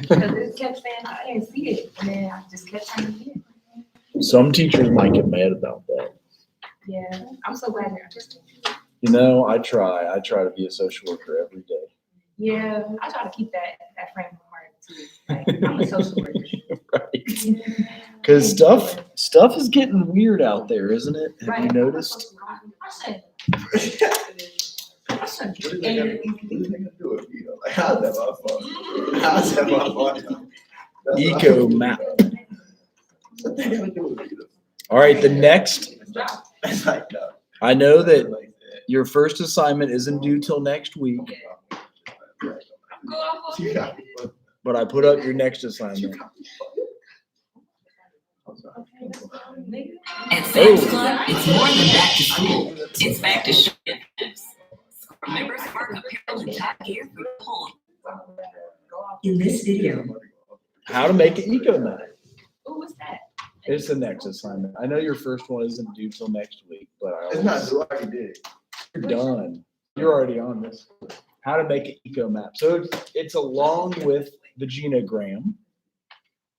Because it kept saying I didn't see it, and then I just kept trying to see it. Some teachers might get mad about that. Yeah, I'm so glad you're interested. You know, I try to be a social worker every day. Yeah, I try to keep that frame of heart too. Like, I'm a social worker. Right. Because stuff is getting weird out there, isn't it? Have you noticed? What is they gonna do with me though? Like, how's that my fault? How's that my fault? Eco map. What they gonna do with me though? All right, the next, It's like, no. I know that Like that. your first assignment isn't due till next week, You got me. but I put up your next assignment. At Sam's Club, it's more than back to school. It's back to shopping. Members mark apparel and top gear for the home. In this video, How to make an eco map. Ooh, what's that? It's the next assignment. I know your first one isn't due till next week, but It's not due, I already did it. you're done. You're already on this. How to make an eco map. So it's along with the genogram.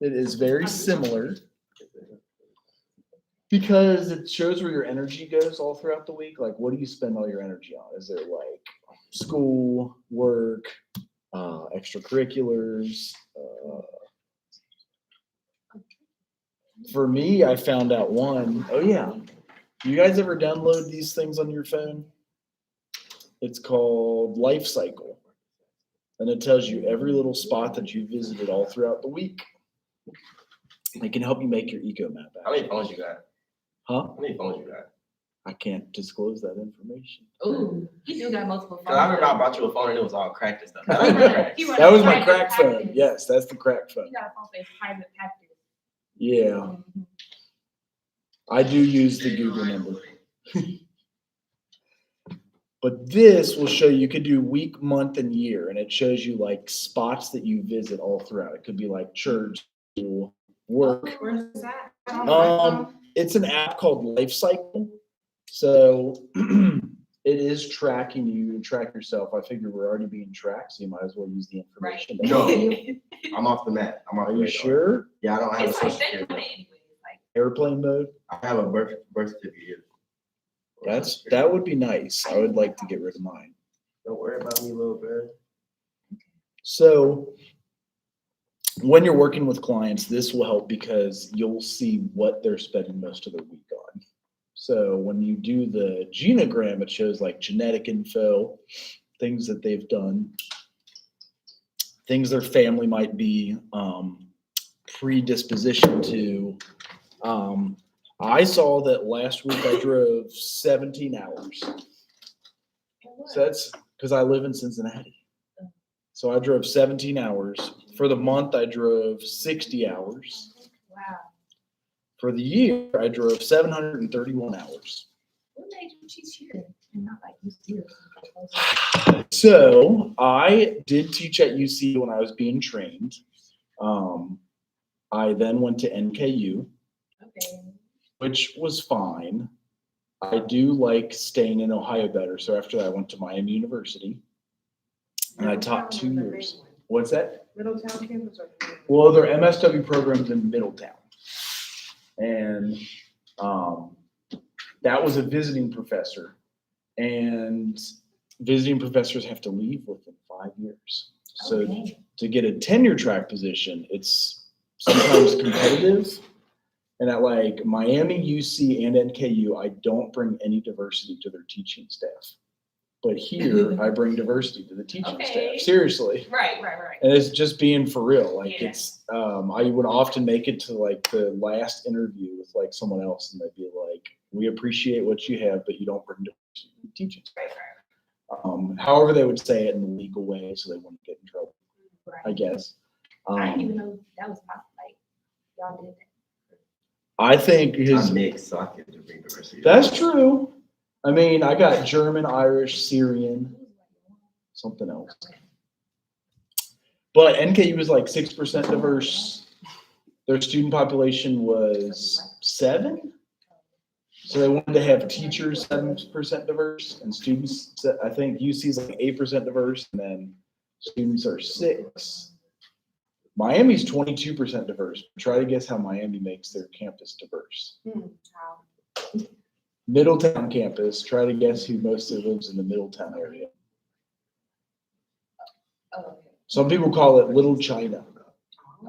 It is very similar because it shows where your energy goes all throughout the week. Like, what do you spend all your energy on? Is there like school, work, extracurriculars? For me, I found out one. Oh yeah. You guys ever download these things on your phone? It's called Life Cycle. And it tells you every little spot that you visited all throughout the week. It can help you make your eco map. How many phones you got? Huh? How many phones you got? I can't disclose that information. Ooh, he do got multiple phones. Cause I remember I bought you a phone and it was all cracked and stuff. That was my crack phone. Yes, that's the crack phone. He got a phone for his private practice. Yeah, I do use the Google number. But this will show you could do week, month, and year, and it shows you like spots that you visit all throughout. It could be like church, school, work. Where's that? It's an app called Life Cycle. So it is tracking you to track yourself. I figure we're already being tracked, so you might as well use the information. No. I'm off the mat. I'm off Are the you radar. sure? Yeah, I don't have a It's social like that security. anyway. Like, Airplane mode? I have a birth certificate. That would be nice. I would like to get rid of mine. Don't worry about me, little bird. So when you're working with clients, this will help because you'll see what they're spending most of their week on. So when you do the genogram, it shows like genetic info, things that they've done, things their family might be predisposition to. I saw that last week I drove 17 hours. So that's because I live in Cincinnati. So I drove 17 hours. For the month, I drove 60 hours. wow. For the year, I drove 731 hours. What made you teach here and not like UC? So I did teach at UC when I was being trained. I then went to NKU, Okay. which was fine. I do like staying in Ohio better. So after that, I went to Miami University and I taught 2 years. What's that? Middletown campus or? Well, there are MSW programs in Middletown. And that was a visiting professor. And visiting professors have to leave within 5 years. So Okay. to get a tenure track position, it's sometimes competitive. And at like Miami, UC, and NKU, I don't bring any diversity to their teaching staff. But here, I bring diversity to the teaching Okay. staff. Seriously. Right. And it's just being for real. Like Yeah. it's, I would often make it to like the last interview with like someone else, and they'd be like, "We appreciate what you have, but you don't bring diversity to the teaching staff." However, they would say it in a legal way, so they wouldn't get in trouble, Right. I guess. I didn't even know that was possible. Like, y'all did that. I think his. I'm mixed, so I get to bring diversity. That's true. I mean, I got German, Irish, Syrian, something else. But NKU was like 6% diverse. Their student population was 7. So they wanted to have teachers 7% diverse and students, I think UC is like 8% diverse, and then students are 6. Miami's 22% diverse. Try to guess how Miami makes their campus diverse. Middletown campus. Try to guess who mostly lives in the Middletown area. Some people call it Little China.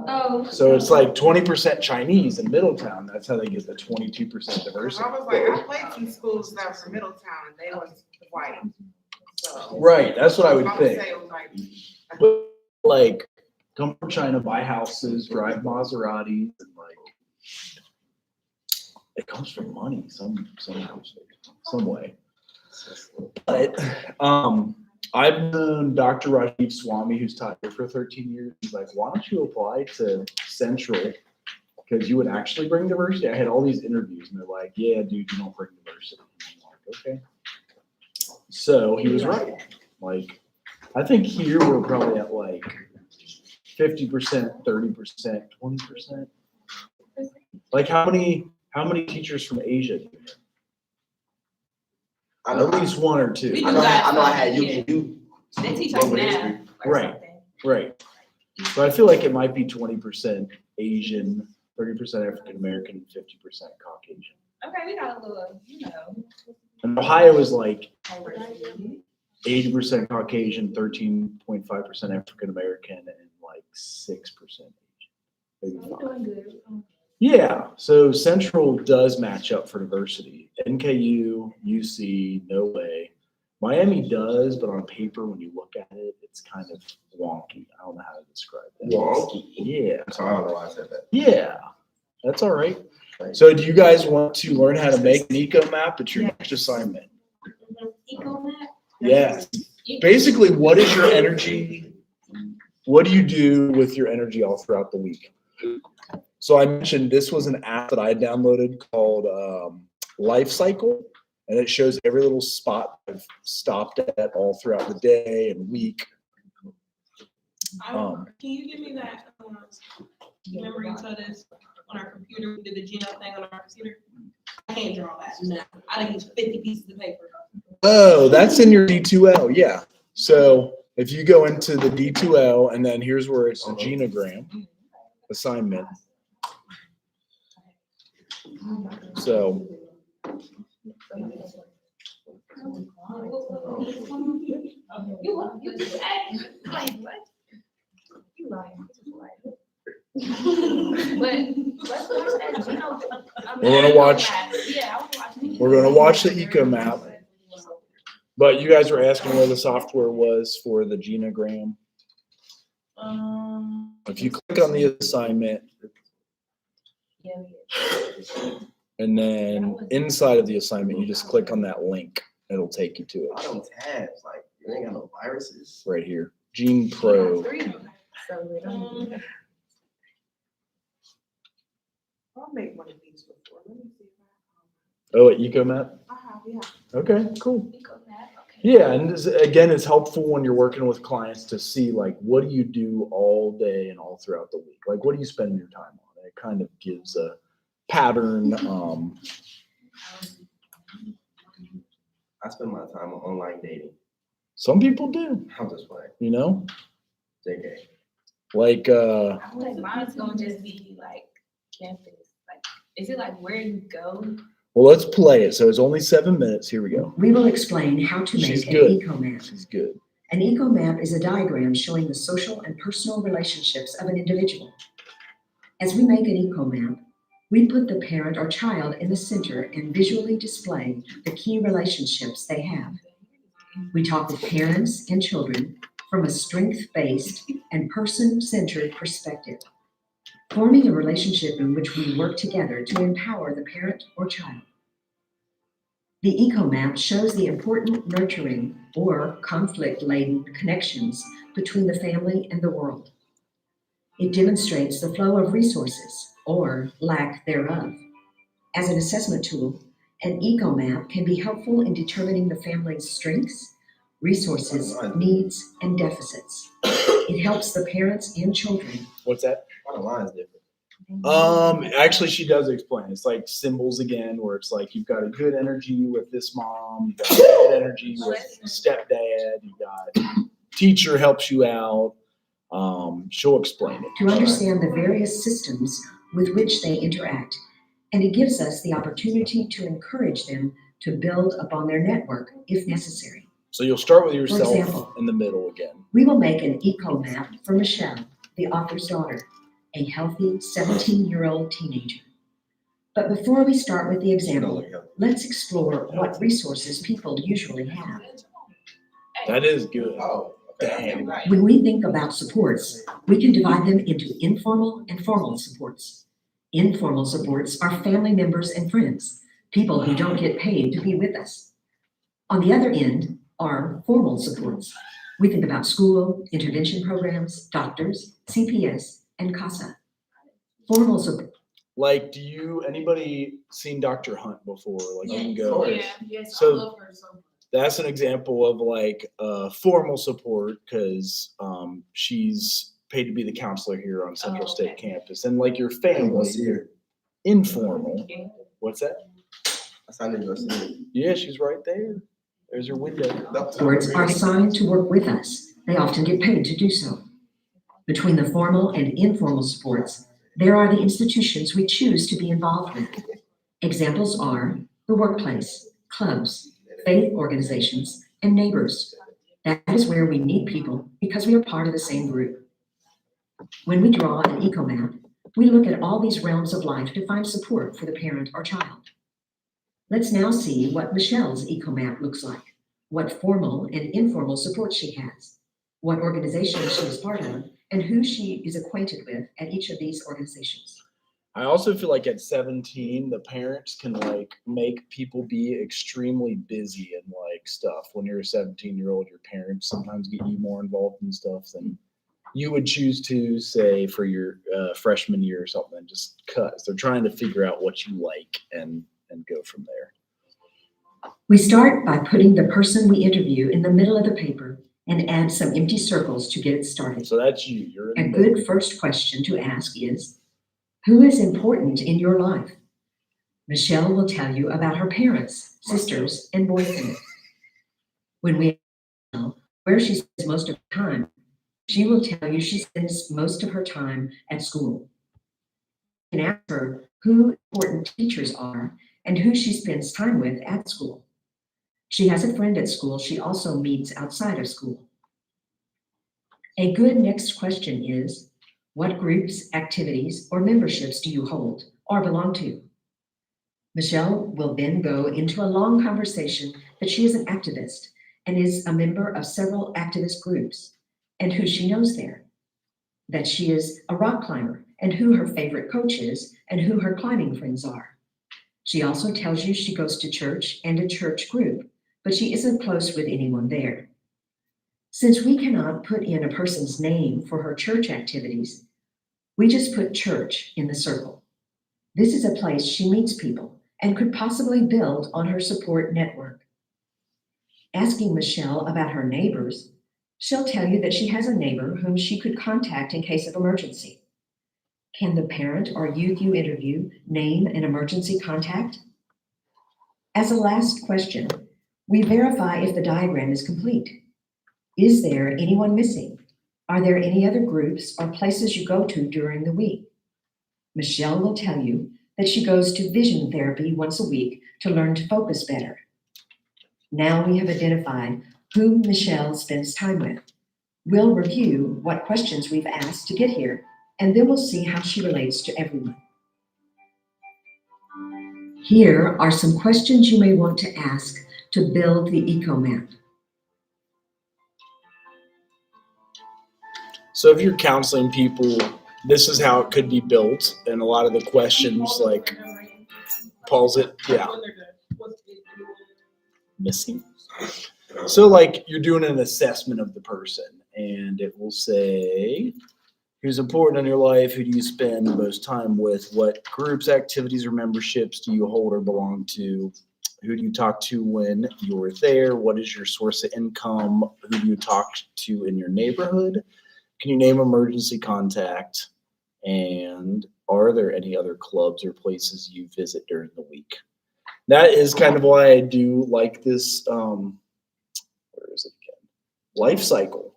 Oh. So it's like 20% Chinese in Middletown. That's how they get the 22% diversity. I was like, I played some schools that were from Middletown and they was white. So. Right, that's what I would would think. say it was like, But like, come from China, buy houses, drive Maseratis, and like, it comes from money some way. But I've known Dr. Rajiv Swami, who's taught here for 13 years. He's like, why don't you apply to Central? Because you would actually bring diversity. I had all these interviews, and they're like, yeah, dude, you don't bring diversity. I'm like, okay. So he was right. Like, I think here we're probably at like 50%, 30%, 20%. Like, how many teachers from Asia do you have? I know, At least one or two. We I do know, got I know I had some, you. They teach us Global math. history. or Right. something. Right. So I feel like it might be 20% Asian, 30% African American, 50% Caucasian. Okay, we got a little, And Ohio is like diversity. 80% Caucasian, 13.5% African American, and like 6% Asian. Maybe We're 5. doing good. Yeah, so Central does match up for diversity. NKU, UC, no way. Miami does, but on paper, when you look at it, it's kind of wonky. I don't know how to describe that. Wonky? Yeah. So I don't know why I said that. Yeah, that's all right. So do you guys want to learn how to make an eco map? It's your next assignment. Eco map? Yes. Basically, what is your energy? What do you do with your energy all throughout the week? So I mentioned this was an app that I downloaded called Life Cycle, and it shows every little spot I've stopped at all throughout the day and week. Can you give me that, remember you told us on our computer, we did the Geno thing on our computer? I can't draw that, no, I done used 50 pieces of paper. Oh, that's in your D2L, yeah. So if you go into the D2L, and then here's where it's the genogram assignment. So You just like what? You lying. But let's watch that Geno. We're gonna watch- Yeah, I want to watch the we're gonna watch the eco map. But you guys were asking where the software was for the genogram. If you click on the assignment, and then inside of the assignment, you just click on that link. It'll take you to I it don't tabs, like, you ain't got no viruses. right here. Gene Pro. I'll make one of these before. Let me see if Oh, at EcoMap? I have, yeah. Okay, cool. Eco map, okay. Yeah, and this, again, it's helpful when you're working with clients to see like, what do you do all day and all throughout the week? Like, what do you spend your time on? It kind of gives a pattern. I spend my time on online dating. Some people do, I'm just playing. you know, JK. like, I feel like mine's gonna just be like campus. Like, is it like where you go? well, let's play it. So it's only 7 minutes. Here we go. We will explain how to She's make good. an eco-map. She's good. An eco-map is a diagram showing the social and personal relationships of an individual. As we make an eco-map, we put the parent or child in the center and visually display the key relationships they have. We talk with parents and children from a strength-based and person-centered perspective, forming a relationship in which we work together to empower the parent or child. The eco-map shows the important nurturing or conflict-laden connections between the family and the world. It demonstrates the flow of resources or lack thereof. As an assessment tool, an eco-map can be helpful in determining the family's strengths, resources, needs, and deficits. It helps the parents and children. What's that? Why the line's different? Actually, she does explain. It's like symbols again, where it's like you've got a good energy with this mom, you've got bad energy with stepdad, you got teacher helps you out. She'll explain it. to understand the various systems with which they interact, and it gives us the opportunity to encourage them to build upon their network if necessary. So you'll start with yourself example, in the middle again. We will make an eco map for Michelle, the author's daughter, a healthy 17-year-old teenager. But before we start with the example, let's explore what resources people usually have. That is good. Oh, Damn. When we think about supports, we can divide them into informal and formal supports. Informal supports are family members and friends, people who don't get paid to be with us. On the other end are formal supports. We think about school, intervention programs, doctors, CPS, and CASA. Formal support. Like, anybody seen Dr. Hunt before? Like, you can Of go. course. Yeah, yes, So- I love her so much. That's an example of like formal support because she's paid to be the counselor here on Central Oh, State okay. campus. And like your Hey, go family, see her. informal. What's that? I signed to go see her. Yeah, she's right there. There's her window. Supports are assigned to work with us. They often get paid to do so. Between the formal and informal supports, there are the institutions we choose to be involved with. Examples are the workplace, clubs, faith organizations, and neighbors. That is where we meet people because we are part of the same group. When we draw an eco map, we look at all these realms of life to find support for the parent or child. Let's now see what Michelle's eco map looks like, what formal and informal support she has, what organizations she is part of, and who she is acquainted with at each of these organizations. I also feel like at 17, the parents can like make people be extremely busy and like stuff. When you're a 17-year-old, your parents sometimes get you more involved in stuff than you would choose to, say, for your freshman year or something, just because they're trying to figure out what you like and go from there. We start by putting the person we interview in the middle of the paper and add some empty circles to get it started. So that's you. You're A in the middle. good first question to ask is, who is important in your life? Michelle will tell you about her parents, sisters, and boyfriend. When we ask Michelle where she spends most of her time, she will tell you she spends most of her time at school. You can ask her who important teachers are and who she spends time with at school. She has a friend at school she also meets outside of school. A good next question is, what groups, activities, or memberships do you hold or belong to? Michelle will then go into a long conversation that she is an activist and is a member of several activist groups and who she knows there, that she is a rock climber and who her favorite coach is and who her climbing friends are. She also tells you she goes to church and a church group, but she isn't close with anyone there. Since we cannot put in a person's name for her church activities, we just put church in the circle. This is a place she meets people and could possibly build on her support network. Asking Michelle about her neighbors, she'll tell you that she has a neighbor whom she could contact in case of emergency. Can the parent or youth you interview name an emergency contact? As a last question, we verify if the diagram is complete. Is there anyone missing? Are there any other groups or places you go to during the week? Michelle will tell you that she goes to vision therapy once a week to learn to focus better. Now we have identified who Michelle spends time with. We'll review what questions we've asked to get here, and then we'll see how she relates to everyone. Here are some questions you may want to ask to build the eco map. So if you're counseling people, this is how it could be built. And a lot of the questions like, pause it, yeah, missing. So like you're doing an assessment of the person and it will say, who's important in your life? Who do you spend the most time with? What groups, activities, or memberships do you hold or belong to? Who do you talk to when you're there? What is your source of income? Who do you talk to in your neighborhood? Can you name emergency contact? And are there any other clubs or places you visit during the week? That is kind of why I do like this, where is it again? Life cycle.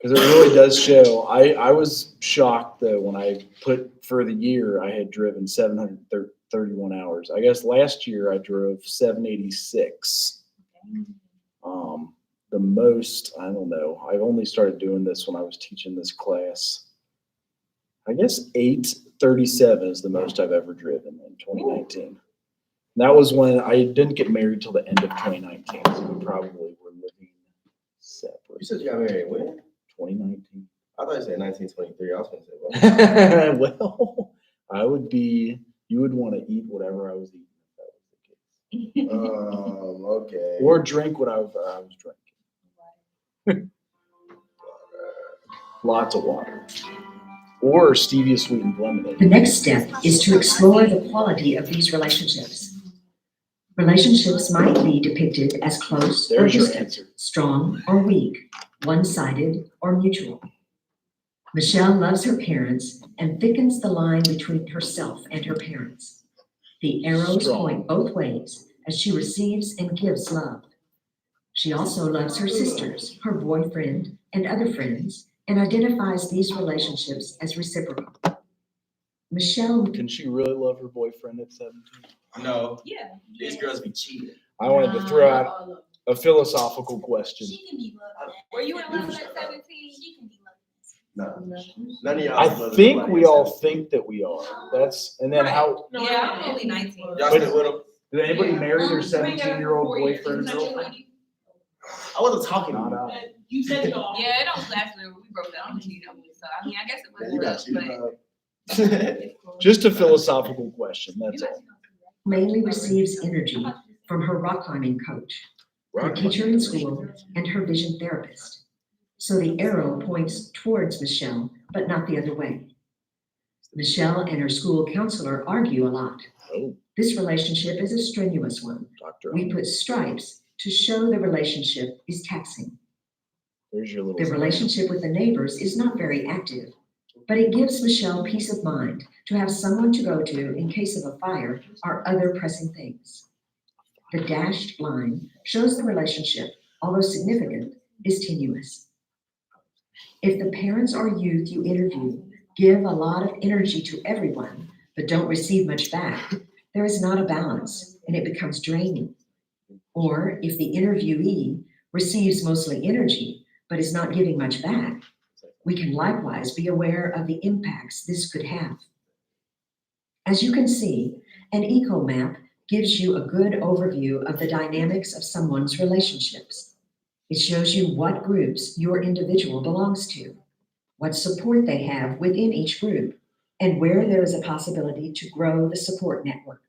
Because it really does show. I was shocked though when I put for the year I had driven 731 hours. I guess last year I drove 786. The most, I don't know. I've only started doing this when I was teaching this class. I guess 837 is the most I've ever driven in 2019. And that was when I didn't get married till the end of 2019, so we probably were living separate. You said you got married when? 2019. I thought you said 1923. I was gonna say, well, Well, you would want to eat whatever I was eating if that was the case. okay. Or drink what I was drinking. Lots of water. Or stevia sweetened lemonade. The next step is to explore the quality of these relationships. Relationships might be depicted as close or There's your distant, answer. strong or weak, one-sided or mutual. Michelle loves her parents and thickens the line between herself and her parents. The arrows Strong. point both ways as she receives and gives love. She also loves her sisters, her boyfriend, and other friends, and identifies these relationships as reciprocal. Michelle, Can she really love her boyfriend at 17? No, Yeah. these girls be cheating. I wanted to throw out a philosophical question. She can be loved. Were you in love at 17? She can be loved. No, none of y'all. I loving think nobody we at all 17. think that we are. And then Right. how, No, Yeah, I'm only 19. Y'all still with them? did anybody Yeah. marry their Bring it up 17-year-old for 4 years. boyfriend? Is that your lady? I wasn't talking Not about. out. You said it all. Yeah, it don't last forever. We broke down and cheated on me. So, I mean, I guess it was You got love, cheated but on. Just a philosophical question, that's all. mainly receives energy from her rock climbing coach, her teacher in school, and her vision therapist. So the arrow points towards Michelle, but not the other way. Michelle and her school counselor argue a lot. Oh, This relationship is a strenuous one. Dr. We put stripes to show the relationship is taxing. There's your little. The relationship with the neighbors is not very active, but it gives Michelle peace of mind to have someone to go to in case of a fire or other pressing things. The dashed line shows the relationship, although significant, is tenuous. If the parents or youth you interview give a lot of energy to everyone, but don't receive much back, there is not a balance and it becomes draining. Or if the interviewee receives mostly energy, but is not giving much back, we can likewise be aware of the impacts this could have. As you can see, an eco map gives you a good overview of the dynamics of someone's relationships. It shows you what groups your individual belongs to, what support they have within each group, and where there is a possibility to grow the support network.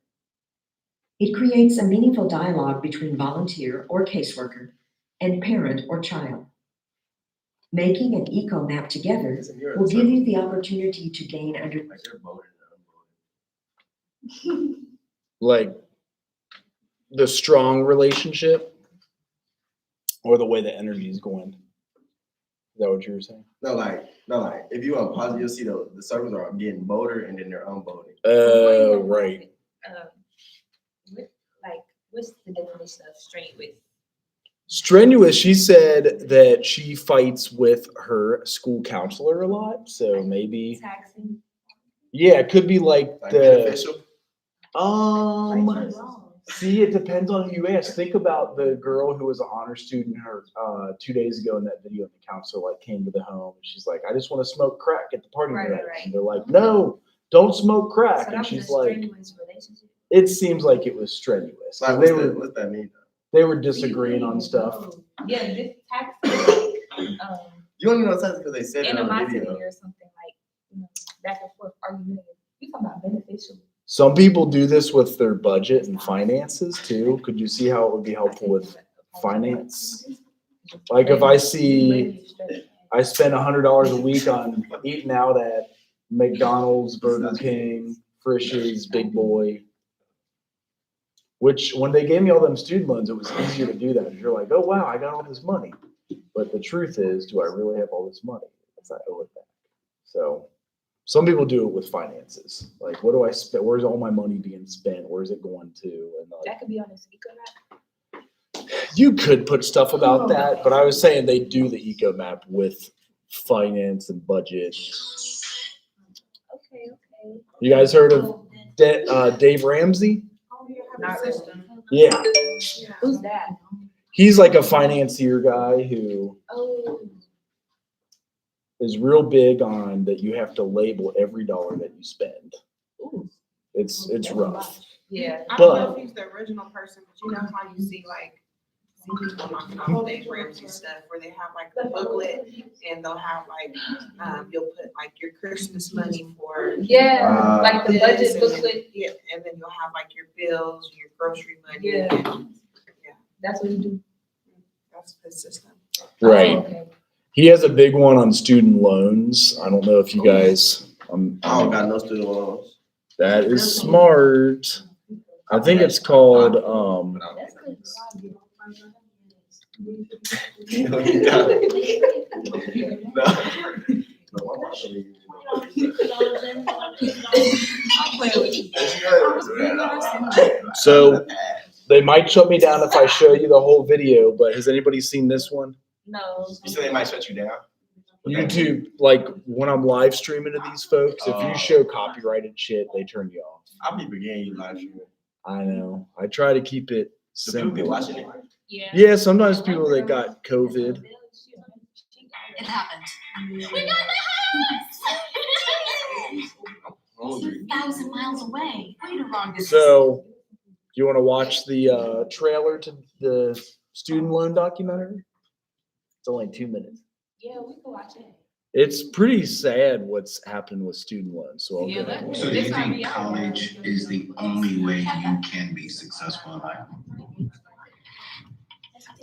It creates a meaningful dialogue between volunteer or caseworker and parent or child. Making an eco map together Listen, you're will a give you the opportunity to gain under. Like you're voting and unvoting. Like the strong relationship or the way the energy is going. Is that what you were saying? No, like, if you on pause, you'll see the circles are getting bolder and then they're unbolting. Right. What's the definition of strenuous? Strenuous, she said that she fights with her school counselor a lot. So maybe, Taxing. yeah, it could be like Like the, beneficial. see, it depends on who you ask. Think about the girl who was an honor student her 2 days ago in that video. The counselor like came to the home and she's like, I just want to smoke crack at the party Right, tonight. right. And they're like, no, don't smoke So crack. that And was she's a like, strenuous relationship. it seems like it was strenuous. Like, They what's that mean? they were disagreeing on stuff. Yeah, this taxing, You only know something because they said it on the animosity video. or something back and forth argument. You talking about beneficial? Some people do this with their budget and finances too. Could you see how it would be helpful with finance? Like if I see I spend $100 a week on eating out at McDonald's, Burger King, Frisch's, Big Boy. Which when they gave me all them student loans, it was easier to do that. You're like, oh wow, I got all this money. But the truth is, do I really have all this money? Because I owe it back. So some people do it with finances. Like, what do I spend? Where's all my money being spent? Where's it going to? And like, That could be on this eco map. you could put stuff about that, but I was saying they do the eco map with finance and budget. Okay, okay. You guys heard of Dave Ramsey? Not system. Yeah, Who's that? he's like a financier guy who Oh, is real big on that you have to label every dollar that you spend. ooh. It's rough. Yeah. I don't know But if he's the original person, but you know how you see people knocking off Dave Ramsey stuff where they have like a booklet and they'll have like, you'll put like your Christmas money for. Yeah, like the this, budget and then- booklet. Yeah, and then you'll have like your bills, your grocery money. Yeah. and That's what you do. That's his system. right, Oh, okay. he has a big one on student loans. I don't know if you guys. I don't got no student loans. That is smart. I think it's called That's good. No, you got it. No. No, I'm not sure you so they might shut me down if I show you the whole video, but has anybody seen this one? No. You said they might shut you down? YouTube, like when I'm live streaming to these folks, if you show copyrighted shit, they turn you off. I'll be beginning you live streaming. I know. I try to keep it The people be simple. watching it. Yeah. Yeah, sometimes people that got COVID. It happened. We got the house! 2,000 miles away. Wait a long distance. So, you want to watch the trailer to the student loan documentary? It's only 2 minutes. Yeah, we can watch it. It's pretty sad what's happened with student loans. So I'll Yeah, go ahead and- So do you think college is the only way you can be successful in life?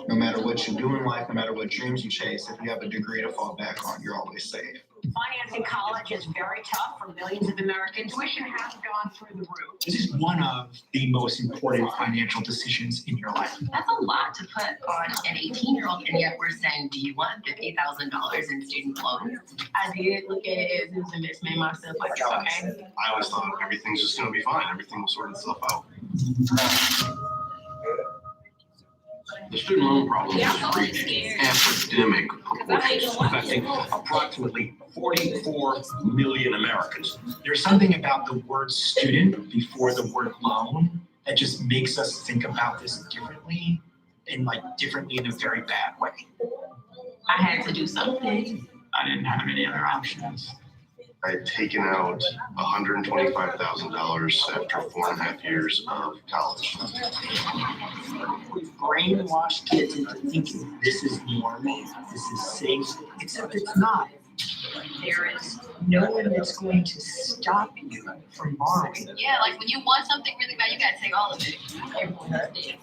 No matter what you do in life, no matter what dreams you chase, if you have a degree to fall back on, you're always safe. Financing college is very tough for millions of Americans. Tuition has gone through the roof. This is one of the most important financial decisions in your life. That's a lot to put on an 18-year-old, and yet we're saying, do you want $50,000 in student loans? I did look at it as and just made myself like, okay. I always thought everything's just gonna be fine, everything will sort itself out. The student loan problem is reaching epidemic proportions, affecting approximately 44 million Americans. There's something about the word student before the word loan that just makes us think about this differently and differently in a very bad way. I had to do something. I didn't have any other options. I had taken out $125,000 after 4.5 years of college. We've brainwashed kids into thinking this is normal, this is safe, except it's not. There is no one that's going to stop you from borrowing. Yeah, like when you want something really bad, you gotta take all of it. Everyone has it.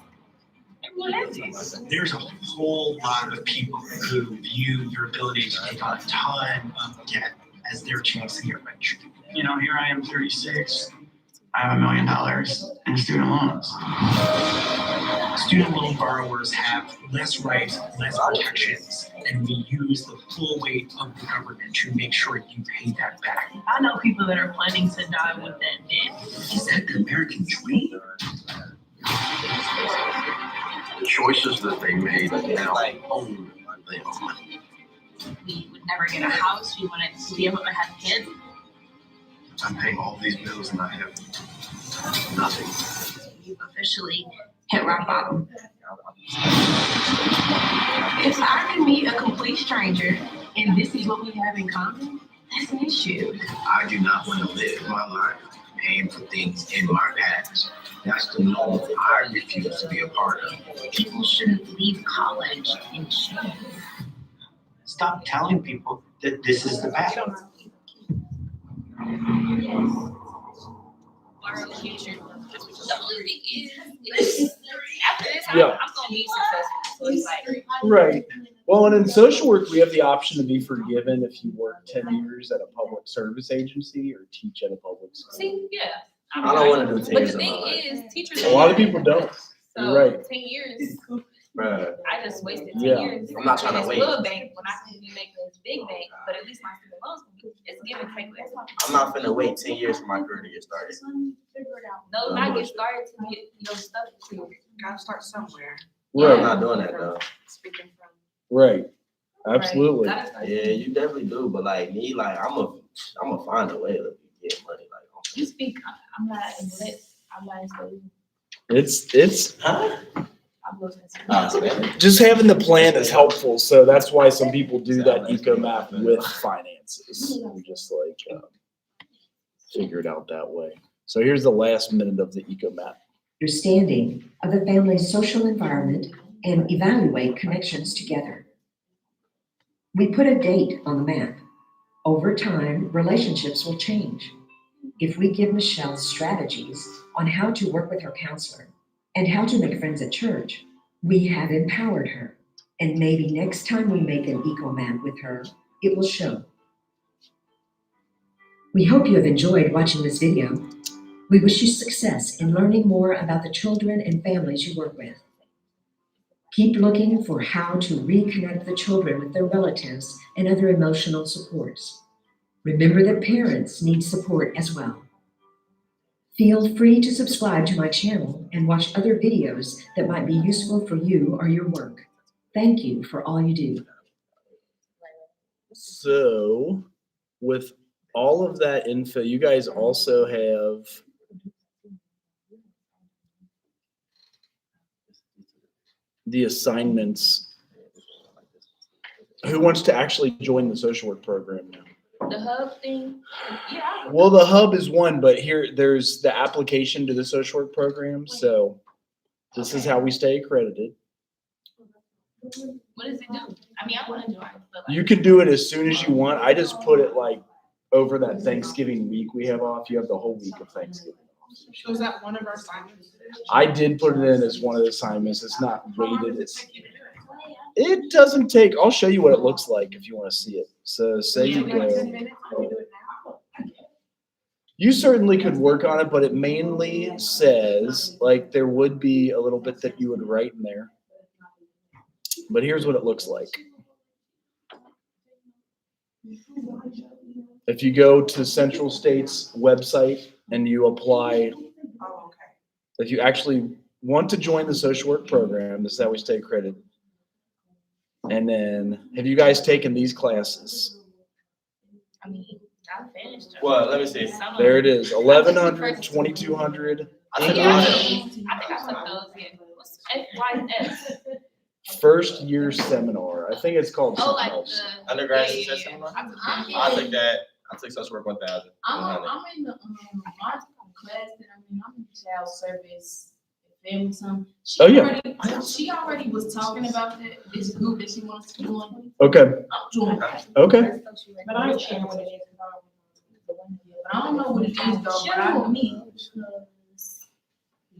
Everyone has it. There's a whole lot of people who view your ability to take on a ton of debt as their chance to get rich. You know, here I am 36, I have $1 million in student loans. Student loan borrowers have less rights, less protections, and we use the full weight of the government to make sure you pay that back. I know people that are planning to die with that debt. Is that the American dream? The choices that they made now own them. We would never get a house. We wanted to be able to have kids. I'm paying all these bills and I have nothing. We've officially hit rock bottom. If I can meet a complete stranger and this is what we have in common, that's an issue. I do not want to live my life paying for things in my past. That's the norm I refuse to be a part of. People shouldn't leave college in shame. Stop telling people that this is the path. The only thing is after this, Yeah. I'm gonna be successful. So it's like, Right. Well, and in social work, we have the option to be forgiven if you work 10 years at a public service agency or teach at a public school. see, yeah. I don't wanna do 10 But years the of my thing life. is, teachers. A lot of people don't. So You're right. 10 years, Bruh, I just wasted 10 Yeah. years. I'm not trying to in this wait. little bank when I could be making this big bank, but at least my student loans, it's give and take. That's my. I'm not finna wait 10 years for my career to get started. No, not get started to get your stuff to. Gotta start somewhere. I'm Right, not doing that though. Speaking from. right. Absolutely. Right. That's Yeah, you definitely do, but like me, like I'm a find a way to get money. Like, You speak, I'm not in lit, I'm not in school. It's huh? I'm listening to. Ah, Spanish. just having the plan is helpful. So that's why some people do that eco map with finances. And just like figure it out that way. So here's the last minute of the eco map. Understanding of the family's social environment and evaluate connections together. We put a date on the map. Over time, relationships will change. If we give Michelle strategies on how to work with her counselor and how to make friends at church, we have empowered her. And maybe next time we make an eco map with her, it will show. We hope you have enjoyed watching this video. We wish you success in learning more about the children and families you work with. Keep looking for how to reconnect the children with their relatives and other emotional supports. Remember that parents need support as well. Feel free to subscribe to my channel and watch other videos that might be useful for you or your work. Thank you for all you do. So with all of that info, you guys also have the assignments. Who wants to actually join the social work program now? The hub thing, yeah. Well, the hub is one, but there's the application to the social work program. So this is how we stay accredited. What does it do? I mean, I wanna join, but like. You can do it as soon as you want. I just put it like over that Thanksgiving week we have off. You have the whole week of Thanksgiving off. So is that one of our assignments? I did put it in as one of the assignments. It's not weighted. It doesn't take, I'll show you what it looks like if you want to see it. So say you go. You certainly could work on it, but it mainly says, like, there would be a little bit that you would write in there. But here's what it looks like. If you go to Central State's website and you apply, Oh, okay. if you actually want to join the social work program, this is how we stay accredited. And then, have you guys taken these classes? I mean, I finished. them. Well, let me see. Some of There it them. is, 1,100, 2,200. I took Yeah, all I of them. think I took those, yeah. What's FYS? First year seminar. I think it's called Oh, something like else. the. Undergrad yeah, success yeah, seminar? yeah. I took that. I took social work 1,000. I'm in the, my class that I'm in child service, family, something. Oh, yeah. She already was talking about this group that she wants to join. Okay, I'm joining that. okay. But I ain't sharing what it is. But I don't know what it is though, but I need.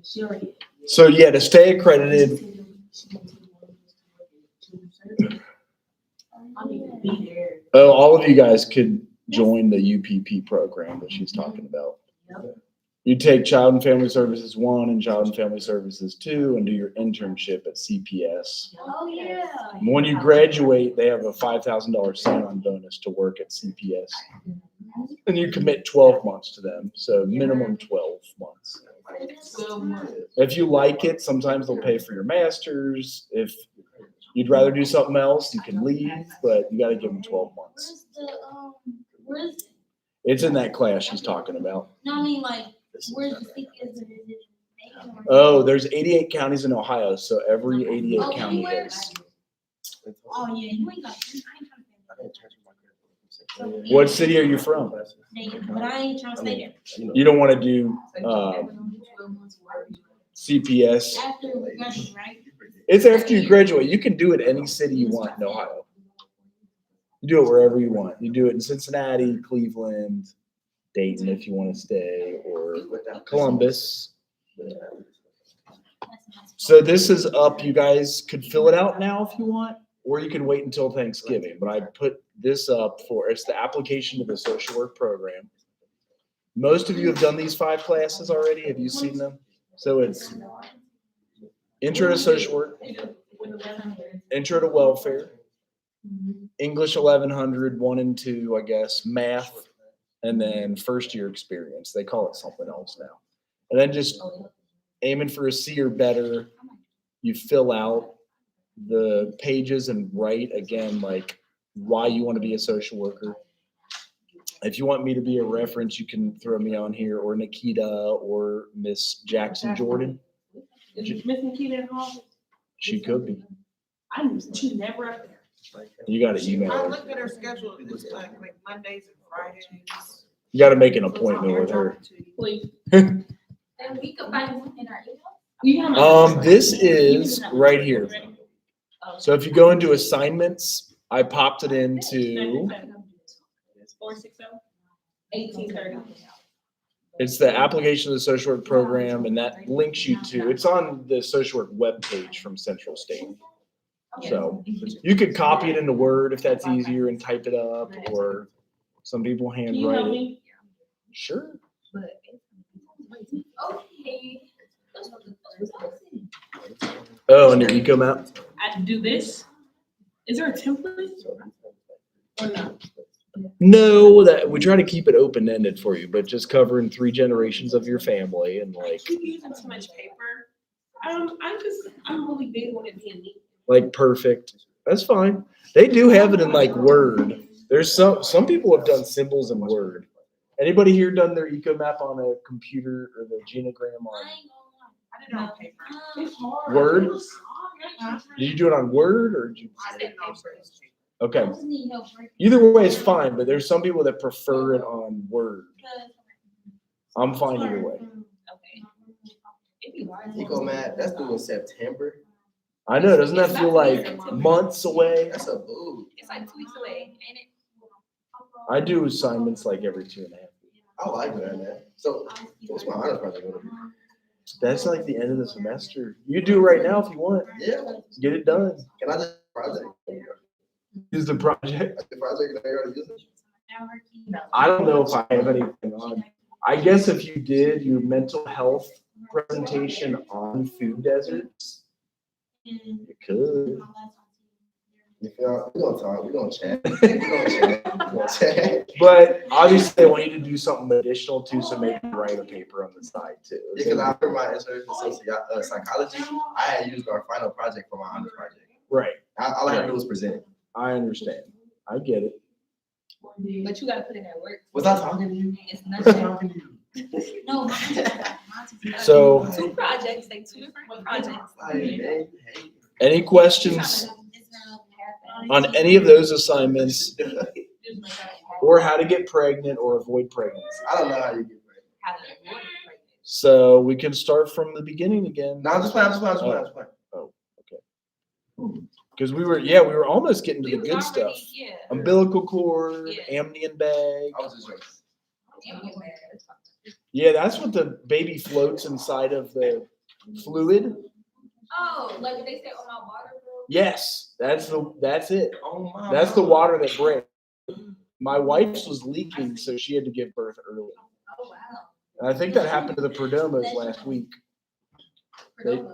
She already. So yeah, to stay accredited, I need to be there. all of you guys could join the UPP program that she's talking about. You take Child and Family Services 1 and Child and Family Services 2 and do your internship at CPS. Oh, yeah. And when you graduate, they have a $5,000 sign-on bonus to work at CPS. And you commit 12 months to them, so minimum 12 months. If you like it, sometimes they'll pay for your master's. If you'd rather do something else, you can leave, but you gotta give them 12 months. Where's the, It's in that class she's talking about. no, I mean, like, where's the CPS? Oh, there's 88 counties in Ohio, so every 88 Oh, county anywhere? has. Oh, yeah, you ain't got, What city are you from? but I ain't trying to stay there. You don't want to do CPS. After we graduate, right? It's after you graduate. You can do it any city you want in Ohio. You do it wherever you want. You do it in Cincinnati, Cleveland, Dayton if you want to stay, or Columbus. So this is up. You guys could fill it out now if you want, or you can wait until Thanksgiving. But I put this up it's the application to the social work program. Most of you have done these 5 classes already. Have you seen them? So it's Intro to Social Work, Intro to Welfare, English 1100, 1 and 2, I guess, Math, and then first year experience. They call it something else now. And then just aiming for a C or better, you fill out the pages and write again, like why you want to be a social worker. If you want me to be a reference, you can throw me on here, or Nikita or Miss Jackson Jordan. Is Miss Nikita in hall? She could be. She's never up there. You got to email I her. looked at her schedule, it's like Mondays and Fridays. You got to make an appointment with her. Please. And we could find it in our email. This is right here. So if you go into assignments, I popped it into, 460-1830. it's the application of the social work program, and that links you to, it's on the social work webpage from Central State. So you could copy it into Word if that's easier and type it up, or some people Can you help handwrite it. me? Sure. Okay. Oh, and your eco map? I have to do this? Is there a template? Or no? No, that we try to keep it open ended for you, but just covering 3 generations of your family and I like keep using too much paper. I'm really big on it being neat. perfect. That's fine. They do have it in like Word. There's some people have done symbols in Word. Anybody here done their eco map on a computer or the genogram on I did it on paper. It's hard. Word? Huh? Did you do it on Word or did you? I did it on paper. Okay. Either way is fine, but there's some people that prefer it on Word. I'm fine either way. Eco Matt, that's due in September. I know, doesn't that feel like months away? That's a boo. It's like 2 weeks away, ain't it? I do assignments like every 2.5 weeks. I like doing that. So what's my honors project gonna be? That's like the end of the semester. You do it right now if you want. Yeah. Get it done. Can I just project? Use the project. The project that I already use it? I don't know if I have anything on. I guess if you did your mental health presentation on food deserts, you could. You feel, we're gonna talk, we're gonna chat. We're gonna chat. But obviously, I want you to do something additional too, so maybe write a paper on the side too. Because after my internship in psychology, I had used our final project for my honors project. Right. All I had to do was present. I understand. I get it. But you gotta put in that work. Was I talking to you? It's Was I nothing. talking to you? No. So, 2 projects, like 2 different projects. Like, hey, any questions on any of those assignments, or how to get pregnant or avoid pregnancy? I don't know how you get pregnant. How to avoid pregnancy. So we can start from the beginning again. No, I'm just playing, I'm just playing, I'm just playing. Oh, okay. Because we were almost getting to the We was good stuff. already- Yeah. Umbilical cord, Yeah. amnion bag. I was just joking. Yeah, that's what the baby floats inside of the fluid. Oh, like when they say, "Oh, my water broke." Yes, that's it. Oh my. That's the water that breaks. My wife's was leaking, so she had to give birth early. Oh wow. And I think that happened to the Perdomas last week. The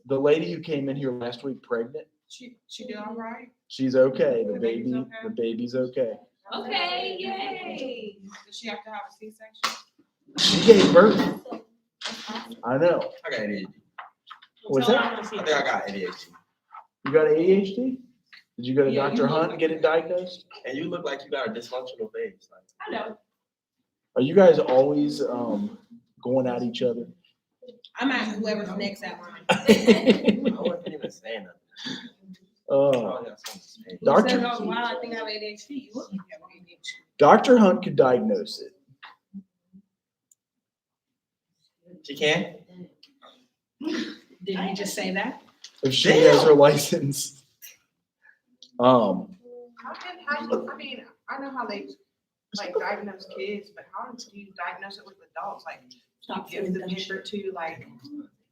lady who came in here last week pregnant, She did all right? she's okay. The baby's okay? The baby's okay. Okay, yay. Did she have to have a C-section? She gave birth. I know. I got ADHD. What's Tell her that? I wanna see I it. think I got ADHD. You got ADHD? Did you go to Yeah, Dr. you Hunt look and get it diagnosed? And you look like you got a dysfunctional face. Like, I know. Are you guys always going at each other? I'm at whoever's next at mine. I wasn't even saying nothing. Uh, You said, Dr. "Oh, wow, I think I have ADHD. You look like you have ADHD. Dr. Hunt could diagnose it. She can? Did he just say that? If she has her license. How I mean, I know how they like diagnose kids, but how do you diagnose it with adults? Like, do you give the paper to like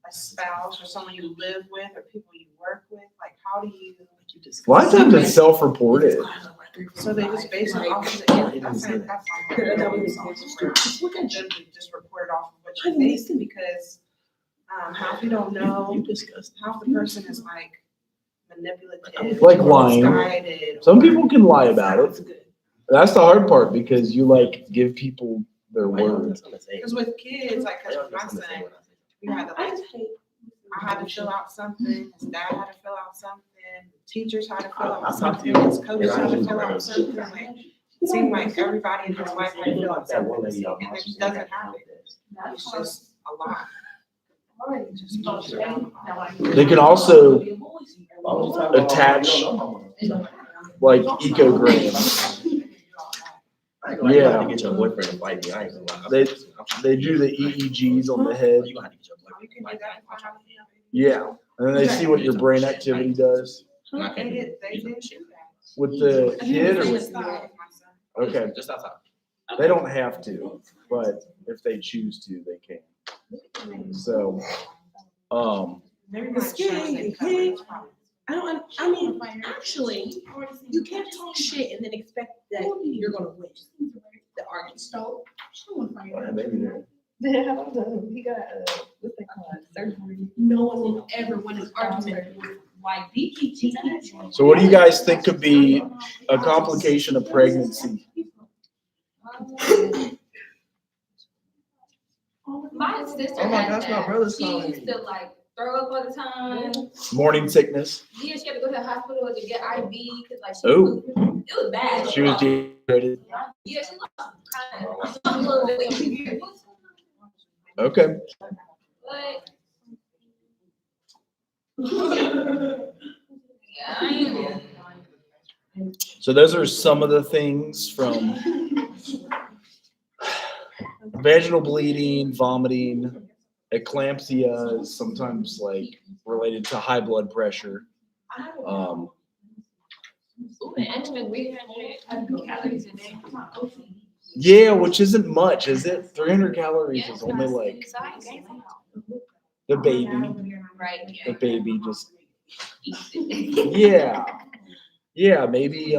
a spouse or someone you live with or people you work with? Like, how do you? A lot of times it's self-reported. So they just base it off of the, that's not just report it off of what you think because half you don't know, half the person is like manipulative. Like lying. Misguided, Some or- people can lie about it. That's the hard part because you like give people their word. Because with kids, like, cause with my son, we had to like I had to fill out something, his dad had to fill out something, teachers had to fill I out talked something, to you. his coaches had to fill out something. Like, it seemed like everybody and his wife had to fill out That one something, lady y'all and it mentioned. just doesn't happen. It's just a lot. It just goes around a lot. They can also attach like ecograms. I ain't gonna lie, you have to get your boyfriend to fight me. I ain't gonna lie. They do the EEGs on the head. You gonna have to get your boyfriend. You can do that and find out. Yeah, and then they see what your brain activity does They did do that. with the kid. Or With my son. okay, Just outside. they don't have to, but if they choose to, they can. So, They're The not skin, sure they the cover kid. those problems. I mean, actually, you can't talk shit and then expect that you're gonna win the argument. Yeah, maybe there. He got, what's that called, surgery. No one will ever win an argument with like so what do you guys think could be a complication of pregnancy? My sister Oh my had gosh, my that. brother's She calling used me. to like throw up all the time. Morning sickness. Yeah, she had to go to the hospital to get IV because like she Oh. it was bad. She was dehydrated. Yeah, she lost kind of a little bit. Okay. But yeah, I am. So those are some of the things from vaginal bleeding, vomiting, eclampsia is sometimes like related to high blood pressure. Ooh, and actually, we had calories in there. Yeah, which isn't much, is it? 300 calories is only like the baby. Right. The baby just, Yeah. yeah, maybe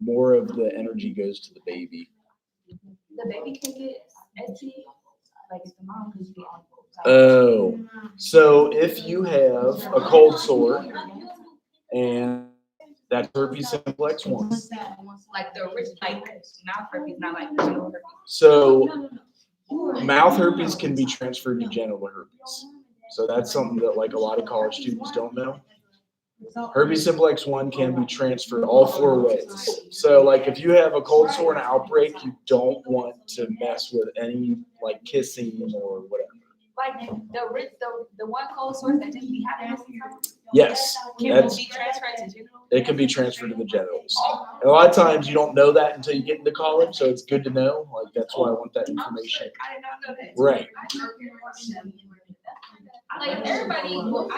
more of the energy goes to the baby. The baby can get ST, like it's the mom because you get on. Oh, so if you have a cold sore and that's herpes simplex 1. Like the rich, like mouth herpes, not like genital herpes. So mouth herpes can be transferred to genital herpes. So that's something that like a lot of college students don't know. Herpes simplex 1 can be transferred all 4 ways. So like if you have a cold sore and an outbreak, you don't want to mess with any like kissing or whatever. Like the one cold sore that just be happening. Yes, Can that's, be transferred to genital? it can be transferred to the genitals. And a lot of times you don't know that until you get into college, so it's good to know. Like that's why I want that information. I did not know that. Right. Like everybody, most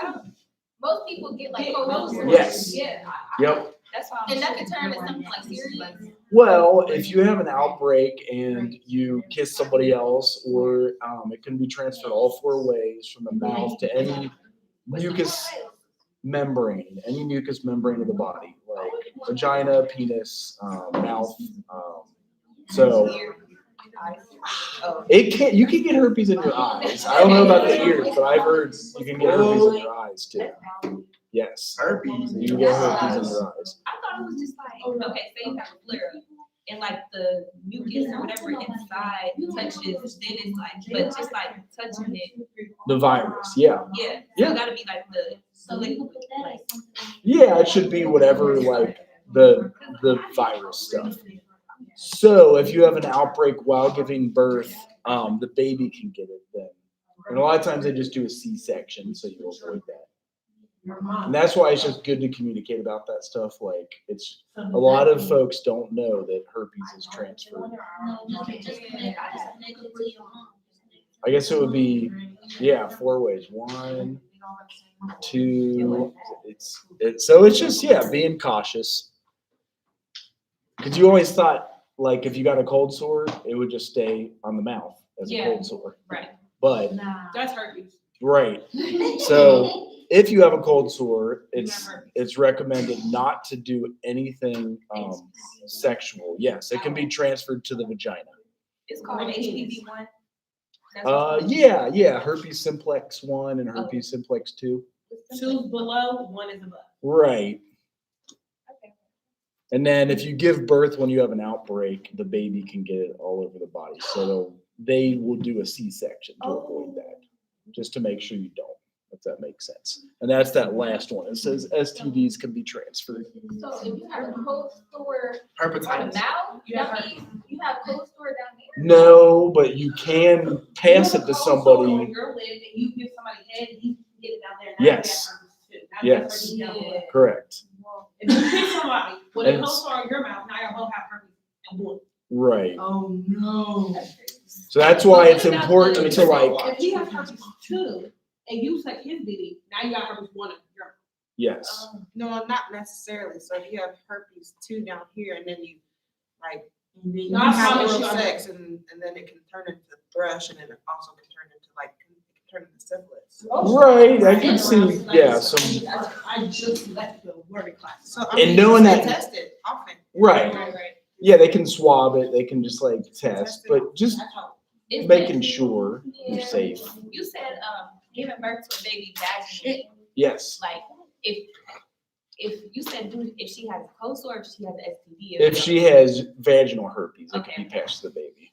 people get like cold sores. Yes. Yeah. Yep. That's why. And that could turn into something like serious. Well, if you have an outbreak and you kiss somebody else, or it can be transferred all 4 ways from the mouth to any mucous membrane of the body, like vagina, penis, mouth. So you can get herpes in your eyes. I don't know about the ears, but I've heard you can get herpes in your eyes too. Yes. Herpes. You can get herpes in your eyes. I thought it was just like, okay, say you have a flare up and like the mucus or whatever inside touches, then it's like, but just like touching it. The virus, yeah. Yeah. So Yeah. it gotta be like the liquid. Like, Yeah, it should be whatever like the virus stuff. So if you have an outbreak while giving birth, the baby can get it then. And a lot of times they just do a C-section, so you avoid that. And that's why it's just good to communicate about that stuff. Like it's a lot of folks don't know that herpes is transferred. I guess it would be, 4 ways. 1, 2. So it's just being cautious. Because you always thought like if you got a cold sore, it would just stay on the mouth as a cold sore. right. But That's herpes. right. So if you have a cold sore, it's recommended not to do anything sexual. Yes, it can be transferred to the vagina. It's called HPV-1. Herpes simplex 1 and herpes simplex 2. 2 below, 1 is above. Right. And then if you give birth when you have an outbreak, the baby can get it all over the body. So they will do a C-section to avoid that. just to make sure you don't, if that makes sense. And that's that last one. It says STDs can be transferred. So if you have a cold store on the Hepatitis. mouth, that means you have cold store down there? No, but you can pass it to somebody. On your lid, and you give somebody head, you can get it down there. Now you Yes. have herpes too. Now you have Yes. herpes down there. Correct. If you kiss somebody with a And- cold sore on your mouth, now you both have herpes and one. Right. Oh, no. So that's why it's important to like, If he has herpes too, and you suck his ditty, now you got herpes one of your. yes. No, not necessarily. So if you have herpes 2 down here and then you like, you No, I have promise oral you I know. sex and then it can turn into thrush and then it also can turn into like, it can turn into syphilis. Right, I can see, yeah, some, I just left the word class. So I And mean, knowing they that- test it often. right. Right. Yeah, they can swab it, they can just like test, but just That's how. Is making that- sure you're safe. You said, giving birth to a baby vaginally, Yes. like, if you said, if she has a cold sore, if she has an STD. If she has vaginal herpes, it can be Okay. passed to the baby.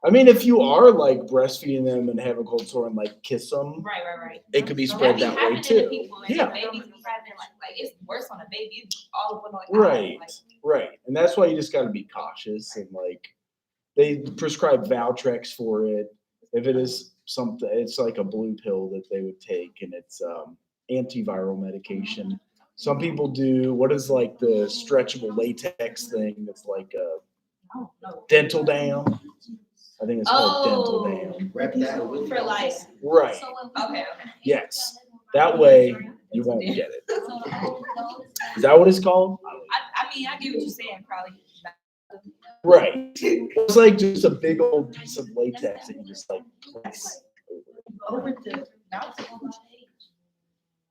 I mean, if you are like breastfeeding them and have a cold sore and like kiss them, Right. it could be So spread be that way happening to too. people, and Yeah. the babies be having like it's worse on a baby, it's all up on like Right, like, right. And that's why you just gotta be cautious and like, they prescribe Valtrex for it. If it is something, it's like a blue pill that they would take and it's antiviral medication. Some people do, what is like the stretchable latex thing that's like a no. dental dam? I think it's called dental Oh. dam. Wrap that with For like, Right, okay. yes. That way you won't get it. Is that what it's called? I mean, I get what you're saying, probably. Right. It's like just a big old piece of latex that you just like press over Over to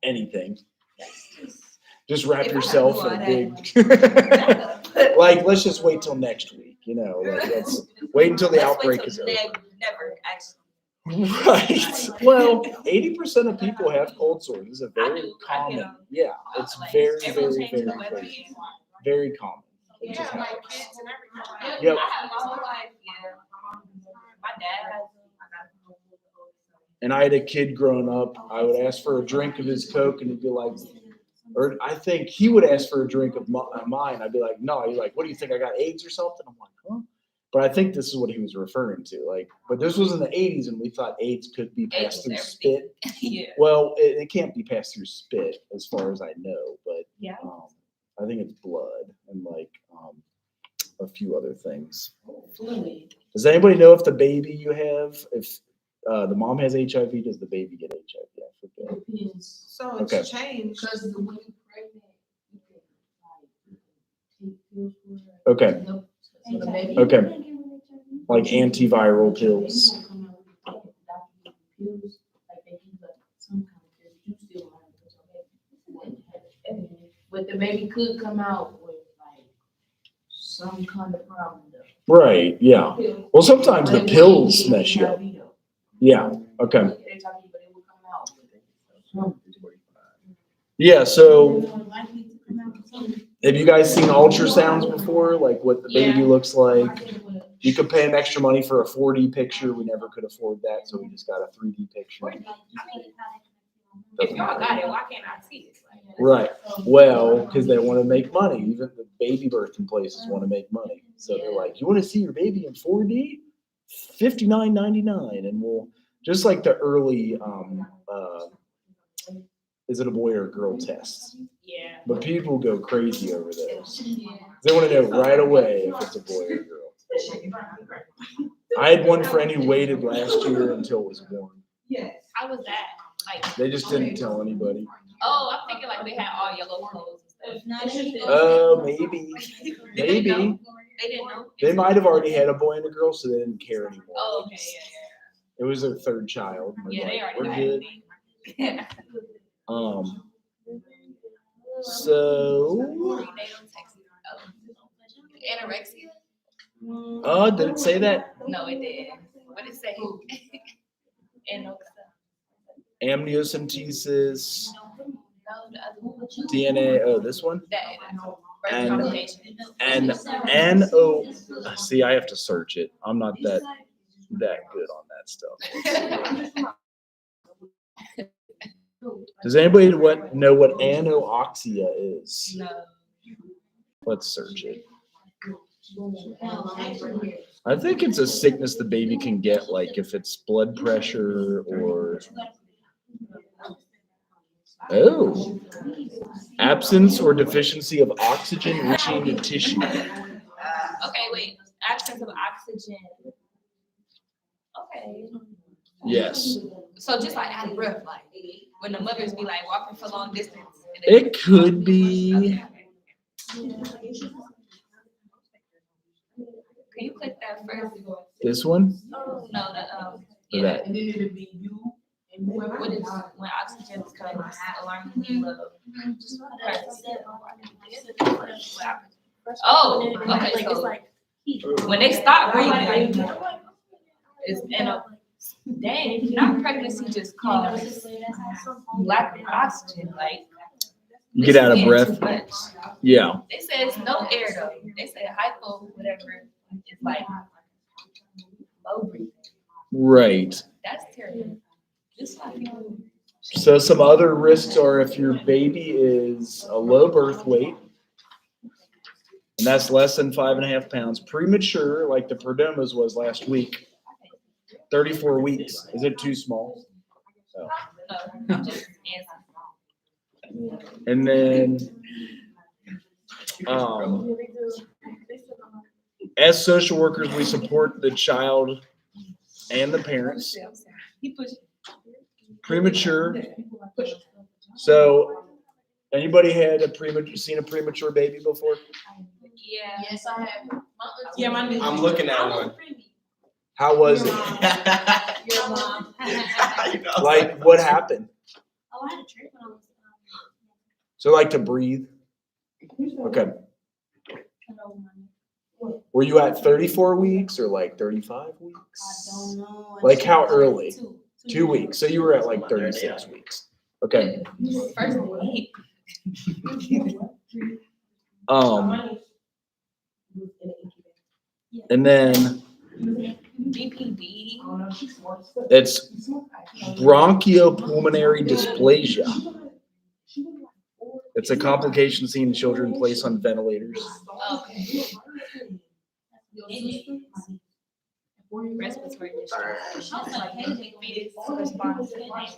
anything. Just wrap If I yourself knew in a all big. Like, let's just wait till next week, you know, like let's wait until the Let's wait outbreak till is over. Never, actually. Right. Well, 80% of people have cold sores. It's a I very do. I get common. 'em. Yeah, it's Like, very, everyone very, changes very, the weather. very, very common. It Yeah, just my happens. kids and everything. Yep. I have my whole life, yeah. My dad has. And I had a kid growing up, I would ask for a drink of his Coke and he'd be like, or I think he would ask for a drink of mine. I'd be like, no. He's like, what do you think? I got AIDS or something? I'm like, huh? But I think this is what he was referring to. Like, but this was in the 80s and we thought AIDS could be passed through AIDS was spit. Yeah. Well, it can't be passed through spit as far as I know, but Yeah. I think it's blood and like a few other things. Fluid. Does anybody know if the baby you have, if the mom has HIV, does the baby get HIV? I forget. Depends. So it's Okay. changed. Because when you're pregnant, you can like take pills for it. Okay. So the baby. Okay. Like antiviral pills. Come out with the doctor give you pills, like they give like some kind of pills, you still want to put your baby. But the baby could come out with like some kind of problem though. Right. Yeah. Well, sometimes the pills mess you up. Yeah. Okay. They talk to you, but it will come out with it. Yeah. So More likely to come out with something. have you guys seen ultrasounds before? Like what the baby Yeah. looks like? You could pay an extra money for a 4D picture. We never could afford that, so we just got a 3D picture. If y'all got it, why can't I see it? Like, Right. Well, because they want to make money. Even the baby birthing places want to make money. So they're like, you want to see your baby in 4D? $59.99. And we'll, just like the early, is it a boy or a girl tests? Yeah. But people go crazy over those. They want to know right away if it's a boy or a girl. I had one friend who waited last year until it was born. How was that? Like, They just didn't tell anybody. oh, I'm thinking like they had all yellow clothes and stuff. Oh, maybe. Did they Maybe. know? They didn't know. They might have already had a boy and a girl, so they didn't care anymore. Oh, okay, It was their third child. We're yeah, yeah. like, They we're already good. got everything. So, Anorexia? did it say that? No, it didn't. What did it say? Anorexia. Amniocentesis, No, the other one. DNA. Oh, this one? That, birth And- complications. And see, I have to search it. I'm not that good on that stuff. Does anybody know what anoxia is? No. Let's search it. I think it's a sickness the baby can get, like if it's blood pressure or absence or deficiency of oxygen reaching the tissue. Okay, wait. Absence of oxygen. Okay. Yes, So just like out of breath, like when the mothers be like walking for long distance. and they- it could be. Can you click that first? This one? No, the Or yeah. that? And then it'll be you and whoever. What is when oxygen becomes alarmingly low? Oh, okay. So when they stop breathing, it's dang, not pregnancy just cause lack of oxygen, like. You get out of it's breath. too much. Yeah. They say it's no air though. They say hypo, whatever, is like low breathing. Right. That's terrible. Just like people. So some other risks are if your baby is a low birth weight, and that's less than 5.5 pounds, premature, like the Perdoma's was last week, 34 weeks. Is it too small? Oh. No, just answer. And then, as social workers, we support the child and the parents. Premature. So, anybody had seen a premature baby before? Yeah. Yes, I have. Yeah, my new. I'm looking at one. How was it? Your mom. You know, Like, what happened? Oh, I had a trip when I was, So, like to breathe. Okay. hello, Were you at 34 weeks or like 35 weeks? I don't know. Like how early? 2 2 weeks. So you were at like 36 weeks. Okay. First week. And then BPD. it's bronchopulmonary dysplasia. It's a complication seen in children placed on ventilators. Okay. Respiratory distress. Fetus responds to light,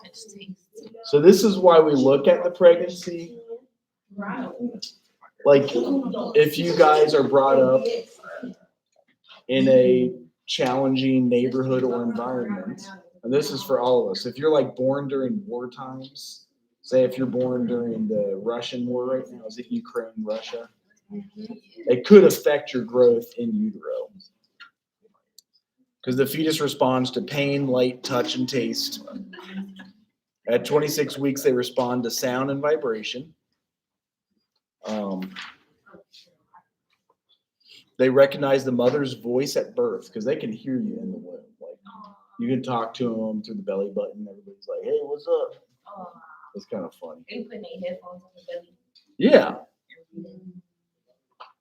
touch, taste. So this is why we look at the pregnancy. Like if you guys are brought up in a challenging neighborhood or environment, and this is for all of us, if you're like born during war times, say if you're born during the Russian war right now, is it Ukraine, Russia? It could affect your growth in utero. Because the fetus responds to pain, light, touch, and taste. At 26 weeks, they respond to sound and vibration. They recognize the mother's voice at birth because they can hear you in the womb. Like you can talk to them through the belly button. Everybody's like, "Hey, what's up?" It's kind of funny. They put their headphones on the belly. Yeah.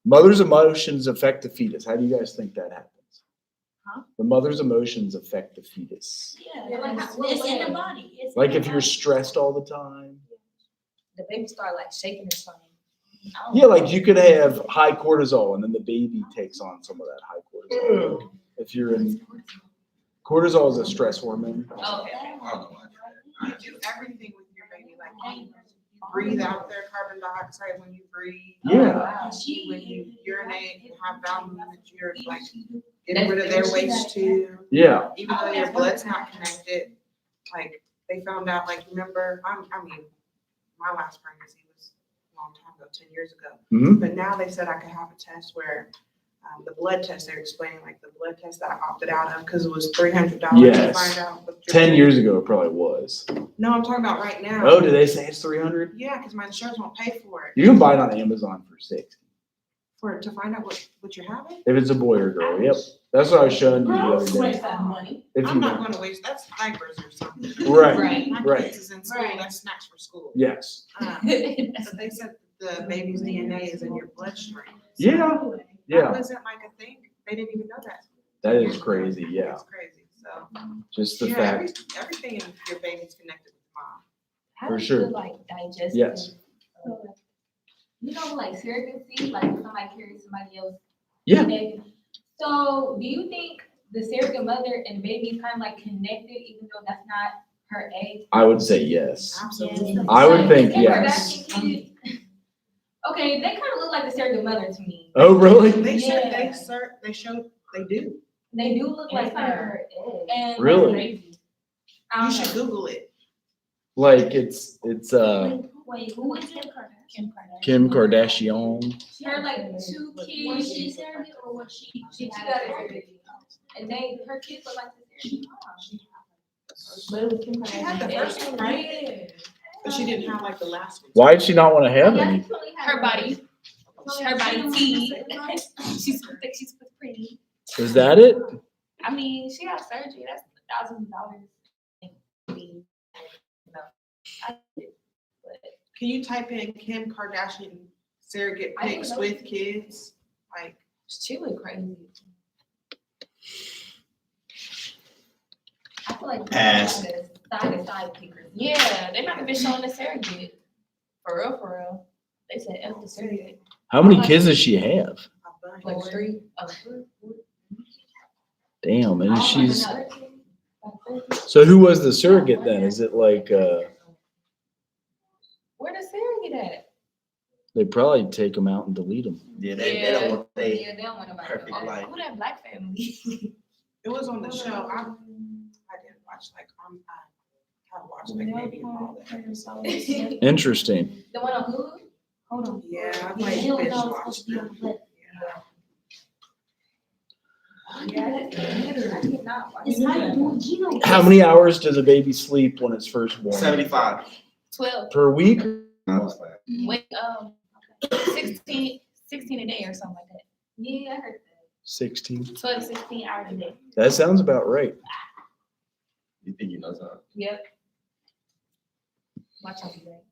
Mother's emotions affect the fetus. How do you guys think that happens? Huh? The mother's emotions affect the fetus. Yeah, it's in the body. It's Like in the if you're body. stressed all the time. The baby start like shaking or something. Yeah, like you could have high cortisol and then the baby takes on some of that high cortisol. If you're in cortisol is a stress hormone. Oh, okay. You do everything with your baby, like you breathe out their carbon dioxide when you breathe. Yeah. When you urinate, you have bowel movements, you're like getting rid of their waste too. Yeah. Even though your blood's not connected, like they found out, like remember, I mean, my last pregnancy was a long time ago, 10 years ago. Mhm. But now they said I could have a test where the blood test, they're explaining like the blood test that I opted out of because it was $300 to Yes. find out. what your 10 genetic- years ago, it probably was. No, I'm talking about right now. Oh, did they say it's 300? Yeah, because my insurance won't pay for it. You can buy it on Amazon for 60. To find out what you're having? If it's a boy or girl. Yep. That's what I was showing you the Girls other day. waste that money. If I'm you not want. gonna waste, that's diapers or something. Right. My Right. kids is in school, Right. that's snacks for school. Yes. But they said the baby's DNA is in your bloodstream. Yeah. That Yeah. wasn't like a thing. They didn't even know that. That is crazy. Yeah. It's crazy, so. Just the Yeah, fact. everything in your baby's connected with mom. How For do you sure. feel like digestive? Yes. You know, like surrogacy, like somebody carries somebody else. Yeah. Egg. So do you think the surrogate mother and baby is kind of like connected, even though that's not her egg? I would say yes. Absolutely. I would think Kim yes. Kardashian kids- Okay, they kind of look like the surrogate mother to me. Oh, really? They said Yeah. they showed they do. They do look like her. And Really? You should Google it. Like it's Wait, who is Kim Kardashian? Kim Kardashian. Her like two kids. Was she surrogate or was she? She got it. And her kids look like the surrogate mom. But it was Kim She had the Kardashian. first one, right? But she didn't have like the last one. Why did she not want to have any? Her body. Her body T. She's thick, she's pretty. Is that it? I mean, she got surgery. That's $1,000. Can you type in Kim Kardashian surrogate I didn't pics know. with kids? Like, She look crazy. I feel like Pass. side pickers. Yeah, they might have been showing the surrogate. For real. They said F the surrogate. How many kids does she have? a bunch. Like 3. Damn, and she's. So who was the surrogate then? Is it like Where the surrogate at? they probably take them out and delete them? Yeah, they don't want they Yeah, they don't want nobody. perfect life. Who that black family? It was on the show. I didn't watch like I have watched like maybe all the episodes. Interesting. The one on Hulu? Hold on. Yeah, I Yeah, like you don't binge know it's watched supposed to be on them. the flip. Yeah, I did not watch It's like doing genome. How many hours does a baby sleep when it's first born? 75. 12. Per week? Wait, 16 a day or something like that. Yeah, I heard that. 16. 12 to 16 hours a day. That sounds about right. You think you know something? Yep. Watch out for that.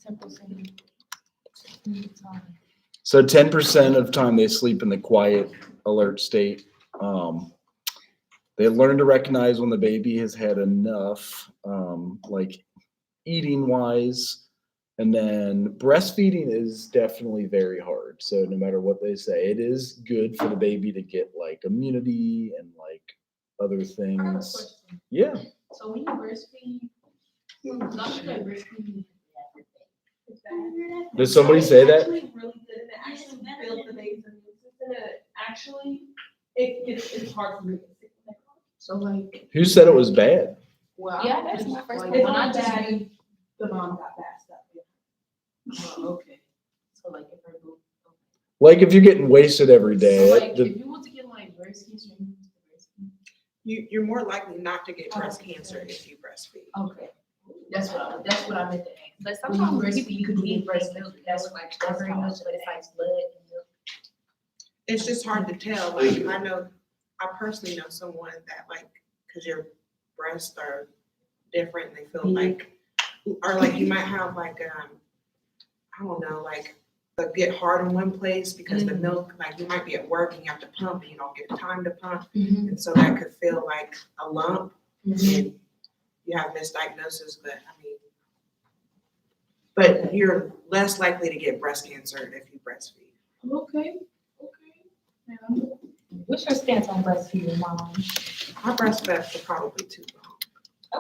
10%. So 10% of time they sleep in the quiet alert state. They learn to recognize when the baby has had enough, like eating wise. And then breastfeeding is definitely very hard. So no matter what they say, it is good for the baby to get like immunity and like other things. Yeah. So when you breastfeed, not that breastfeeding. Did somebody say that? It's actually really good and it actually builds the baby's immune system and it actually, it's hard for me to stick with that. So like, Who said it was bad? well. Yeah, that's my first like, one. when I It's just bad. read, The mom got bad stuff. oh, okay. So like if her boob. Like if you're getting wasted every day. So like the- if you want to get like breast cancer, you want to breastfeed. You're more likely not to get breast cancer if you breastfeed. Okay. That's what I meant to ask. But When you sometimes breastfeed, people you can get breast milk. milk. That's like very much, but it's like blood and milk. It's just hard to tell. Like I personally know someone that like, cause your breasts are different, they feel like, or like you might have like, I don't know, like get hard in one place because the milk, like you might be at work and you have to pump and you don't get time to pump. And so that could feel like a lump and you have misdiagnosis, but I mean, but you're less likely to get breast cancer if you breastfeed. Okay. What's your stance on breastfeeding, Mom? I breastfed for probably too long.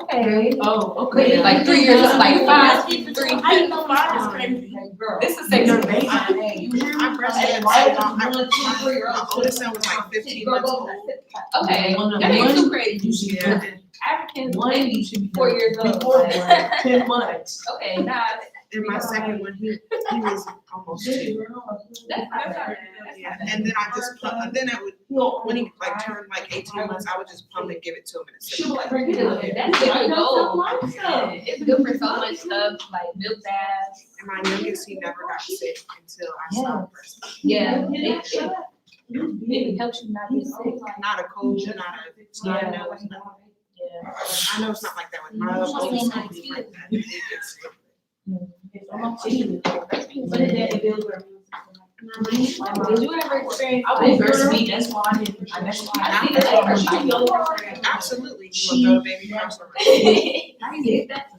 Okay. Oh, okay. Like 3 years, like 5, 3. I didn't know mine is crazy. Girl. This is safe. I breastfed so long. My oldest son was like 15 months old. Okay, that ain't too crazy. Yeah. Africans, One, you should be 4 years old. before one, 10 months. Okay, nah. And my second one, he was almost 2. That's not bad. Yeah, and then I just pump, and then I would, when he like turned like 18 months, I would just pump and give it to him in a She sip. was like, bring it up. That's good to go. It's good for so much stuff, like milk baths. And my youngest, he never got sick until I stopped breastfeeding. Yeah, it helps you not get sick. Not a cold, not a snot nose, nothing. Yeah. I know it's not like that with my oldest son, he's like that, he gets sick. But it builds her immune system. Did you ever experience like breastfeeding? That's why I didn't. I didn't like Absolutely, you will go to baby cross over. I didn't get that.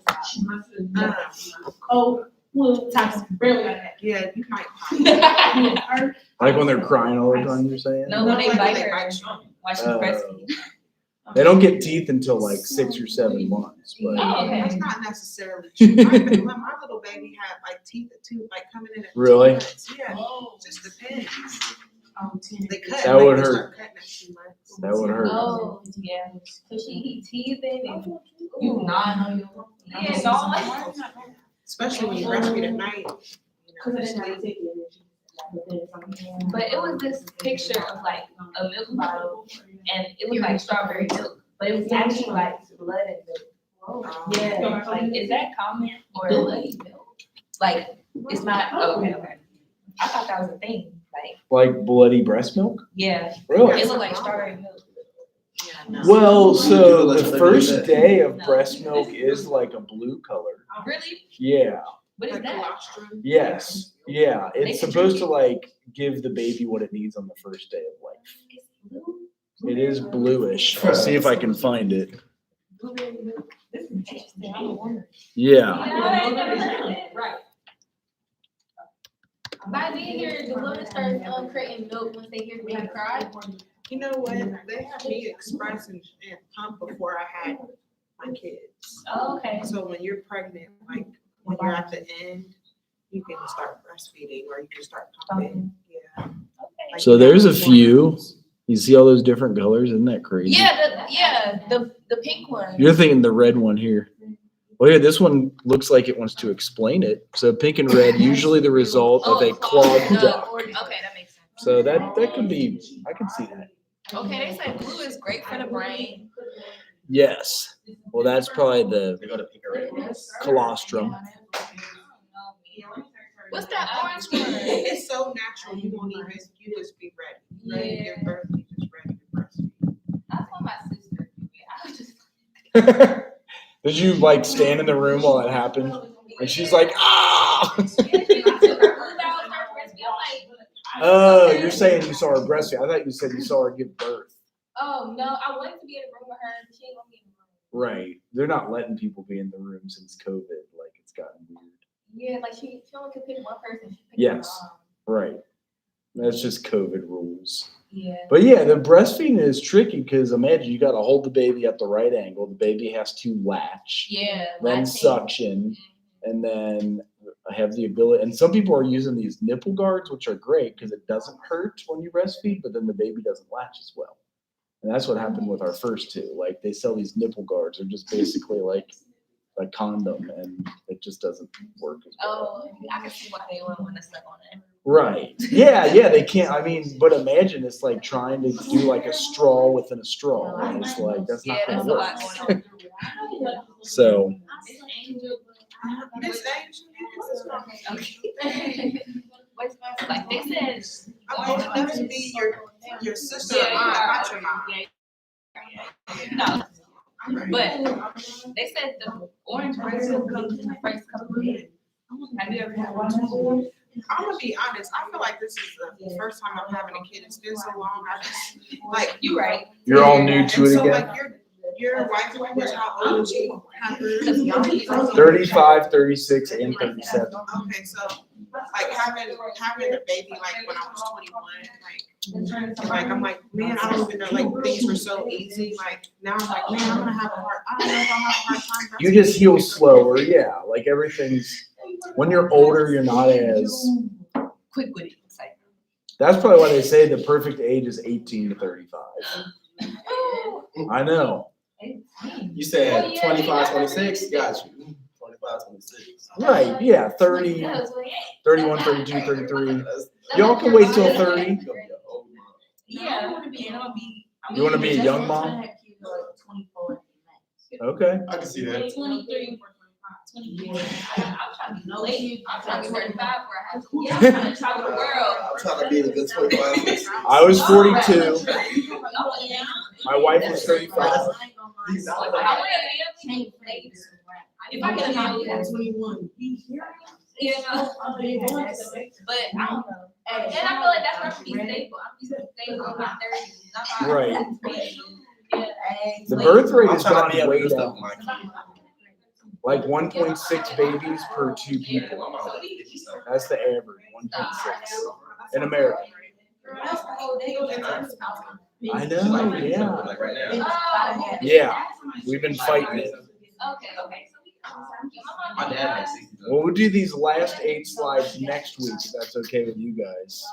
Oh, Well, times barely. yeah, you might. Like when they're crying all the time, you're saying? No, when they Like bite when they her bite you. while she's Oh. breastfeeding. They don't get teeth until like 6 or 7 months, but Oh, okay. That's not necessarily true. My little baby had like teeth too, like coming in at 2 Really? months. Yeah, just depends. They cut. That like, would they hurt. start cutting at 2 months. that would hurt. Oh, yeah. So she teething and you gnawing on your. Yeah, gnawing. Especially when you breastfeed at night. You know, sleep. But it was this picture of like a milk bottle and it looked like strawberry milk, but it was actually like blood and milk. Yeah, like is that common or bloody milk? Like it's not, okay. I thought that was a thing, Like bloody breast milk? yeah, Really? it looked like strawberry milk. Well, so the first day of breast milk is like a blue color. Really? Yeah. What is Like that? colostrum. Yes. Yeah. They It's can supposed drink to like give the baby what it needs on the first day of life. It is bluish. I'll see if I can find it. Blueberry milk. This is interesting. I'm a woman. Yeah. I ain't never heard it. Right. By being here, the women start creating milk once they hear the baby cry. You know what? They have me express and pump before I had my kids. Oh, okay. So when you're pregnant, like when you're at the end, you can start breastfeeding or you can start pumping. Yeah. Like, So you know, there's a before few. those. You see all those different colors? Isn't that crazy? Yeah, the pink one. You're thinking the red one here. Well, here, this one looks like it wants to explain it. So pink and red, usually the result of a clogged duct. Okay, that makes sense. So that could be, I can see that. Okay, they say blue is great for the brain. Yes. Well, that's probably the colostrum. What's that orange one? It's so natural, you won't even, you just be ready. Ready to give birth, you just ready to breastfeed. I told my sister. I was just. Did you like stand in the room while it happened? And she's like, ah! Oh, you're saying you saw her breastfeed. I thought you said you saw her give birth. Oh, no, I wanted to be in the room with her. She ain't gonna be in the room. Right. They're not letting people be in the room since COVID. Like, it's gotten weird. Yeah, like she only could pick one person. She picked Yes. her mom. Right. That's just COVID rules. Yeah. But yeah, the breastfeeding is tricky because imagine you got to hold the baby at the right angle. The baby has to latch, Yeah. then suction, and then have the ability. And some people are using these nipple guards, which are great because it doesn't hurt when you breastfeed, but then the baby doesn't latch as well. And that's what happened with our first two. Like they sell these nipple guards. They're just basically like a condom, and it just doesn't work as well. Oh, I can see why they wouldn't want to suck on it. Right. Yeah, they can't. I mean, but imagine it's like trying to do like a straw within a straw. And it's like, that's not Yeah, going that's to a work. lot going on. So, Miss Okay. Like they said, I'm old enough to be your sister or mom, not your mom. no. But they said the orange breast milk comes in the first couple of days. Have you ever had one? I'm gonna be honest. I feel like this is the first time I'm having a kid. It's been so long. I just like You right. you're all new to and it so again? like your wife was how old is she? Have hers? 35, 36, and 37. Okay, so like having a baby like when I was 21, like I'm like, man, I don't even know, like things were so easy. Like now I'm like, man, I'm gonna have a hard, I don't know if I'll have a hard time. You just heal slower. Yeah. Like everything's, when you're older, you're not as, Quick with it. It's like, that's probably why they say the perfect age is 18 to 35. I know. You said 25, 26, got you. 25, 26. Right. Yeah. 30, that was 28. 31, 32, 33. Y'all can wait till 30. Yeah, I want to be. You want to be a young mom? Okay. I can see that. 23. I'm trying to be late. I'm trying to be 35 where I have to. Yeah, I'm trying to travel the world. I'm trying to be the good 25. I was 42. My wife was 35. If I get a family at 21, you know? But I don't know. And I feel like that's where I'm be stable. I'm be stable in my 30s. I'm not Right. Yeah. The birth rate I'm has trying to be gotten able to way do stuff down. with my kids. Like 1.6 babies per 2 people. That's the average, 1.6 in America. I know, yeah. Like right now. Oh. Yeah, we've been fighting it. Okay. My dad has 60. Well, we'll do these last 8 slides next week, if that's okay with you guys.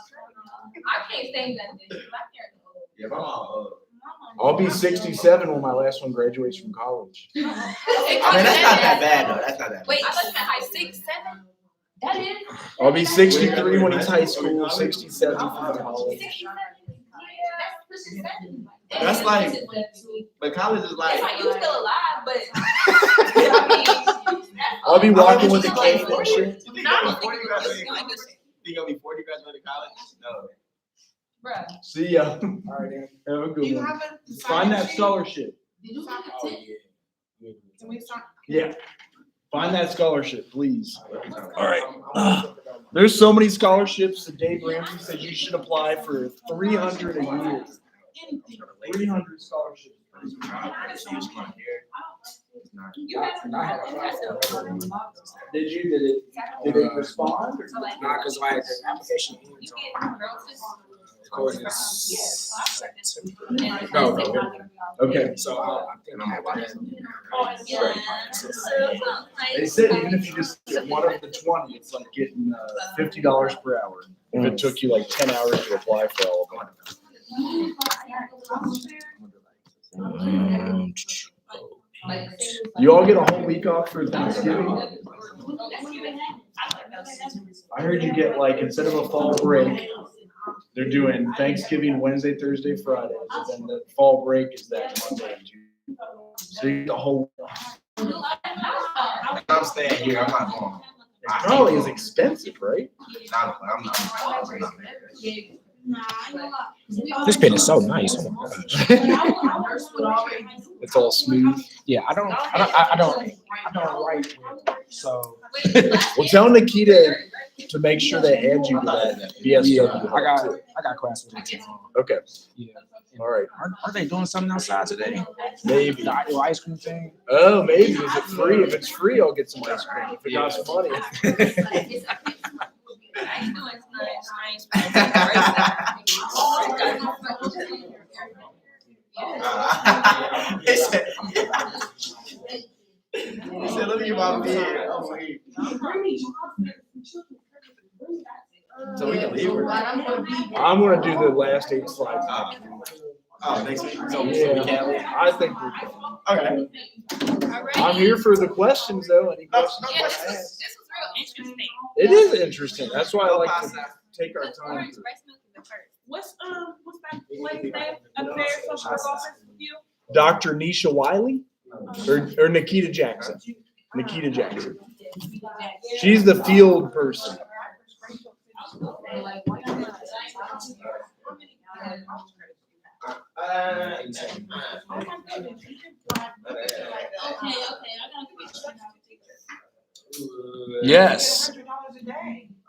I can't say nothing. My parents. Yeah, my mom. I'll be 67 when my last one graduates from college. I mean, that's not that bad though. That's not that bad. Wait, I thought you meant like 6, 7? That is. I'll be 63 when he's high school, 67 from college. 67. Yeah, That's like, but college is like. It's like you still alive, but. I mean, I'll be walking with a cane and shit. You think I'll be 40 graduating college? Think I'll be 40 graduating college? No. bruh. See ya. All right, Dan. Have a Do good you one. have a? Find that sign-up sheet? scholarship. Did you get Oh, the tip? yeah. Can we sign? Yeah. Find that scholarship, please. All right. There's so many scholarships that Dave Ramsey said you should apply for 300 a year. 300 scholarships. You have to. Did you? Did it respond? Or? Nah, cause like the application ends You on, get roses. of course, it's September. Yeah. No. Okay. So I think I'm like, They said even if you just get one of the 20, it's like getting $50 per hour. If it took you like 10 hours to apply for all of them. You all get a whole week off for Thanksgiving? I heard you get like, instead of a fall break, they're doing Thanksgiving Wednesday, Thursday, Friday. And then the fall break is that Monday and Tuesday. So you get the whole, I'm staying here. I'm not going. it probably is expensive, right? I'm not. this pen is so nice. Oh my gosh. It's all smooth. Yeah, I don't write well, so. Well, tell Nikita to make sure they add you to that Yeah, BSW. I got class with it tomorrow. Okay, Yeah. all right. Are they doing something outside today? Maybe. The little ice cream thing? Oh, maybe. Is it free? If it's free, I'll get some ice cream. If it costs money. He said, "Look at my beard." I'm like, so we can leave. I'm gonna do the last 8 slides. Next week. So we Yeah, can't leave. I think we're done. Okay. I'm here for the questions though. Any questions? No Yeah, this questions. was real interesting. It is interesting. That's why I like to take our time. through. What's that lady's name up there, social work office with you? Dr. Nisha Wiley or Nikita Jackson. Nikita Jackson. She's the field person. Yes.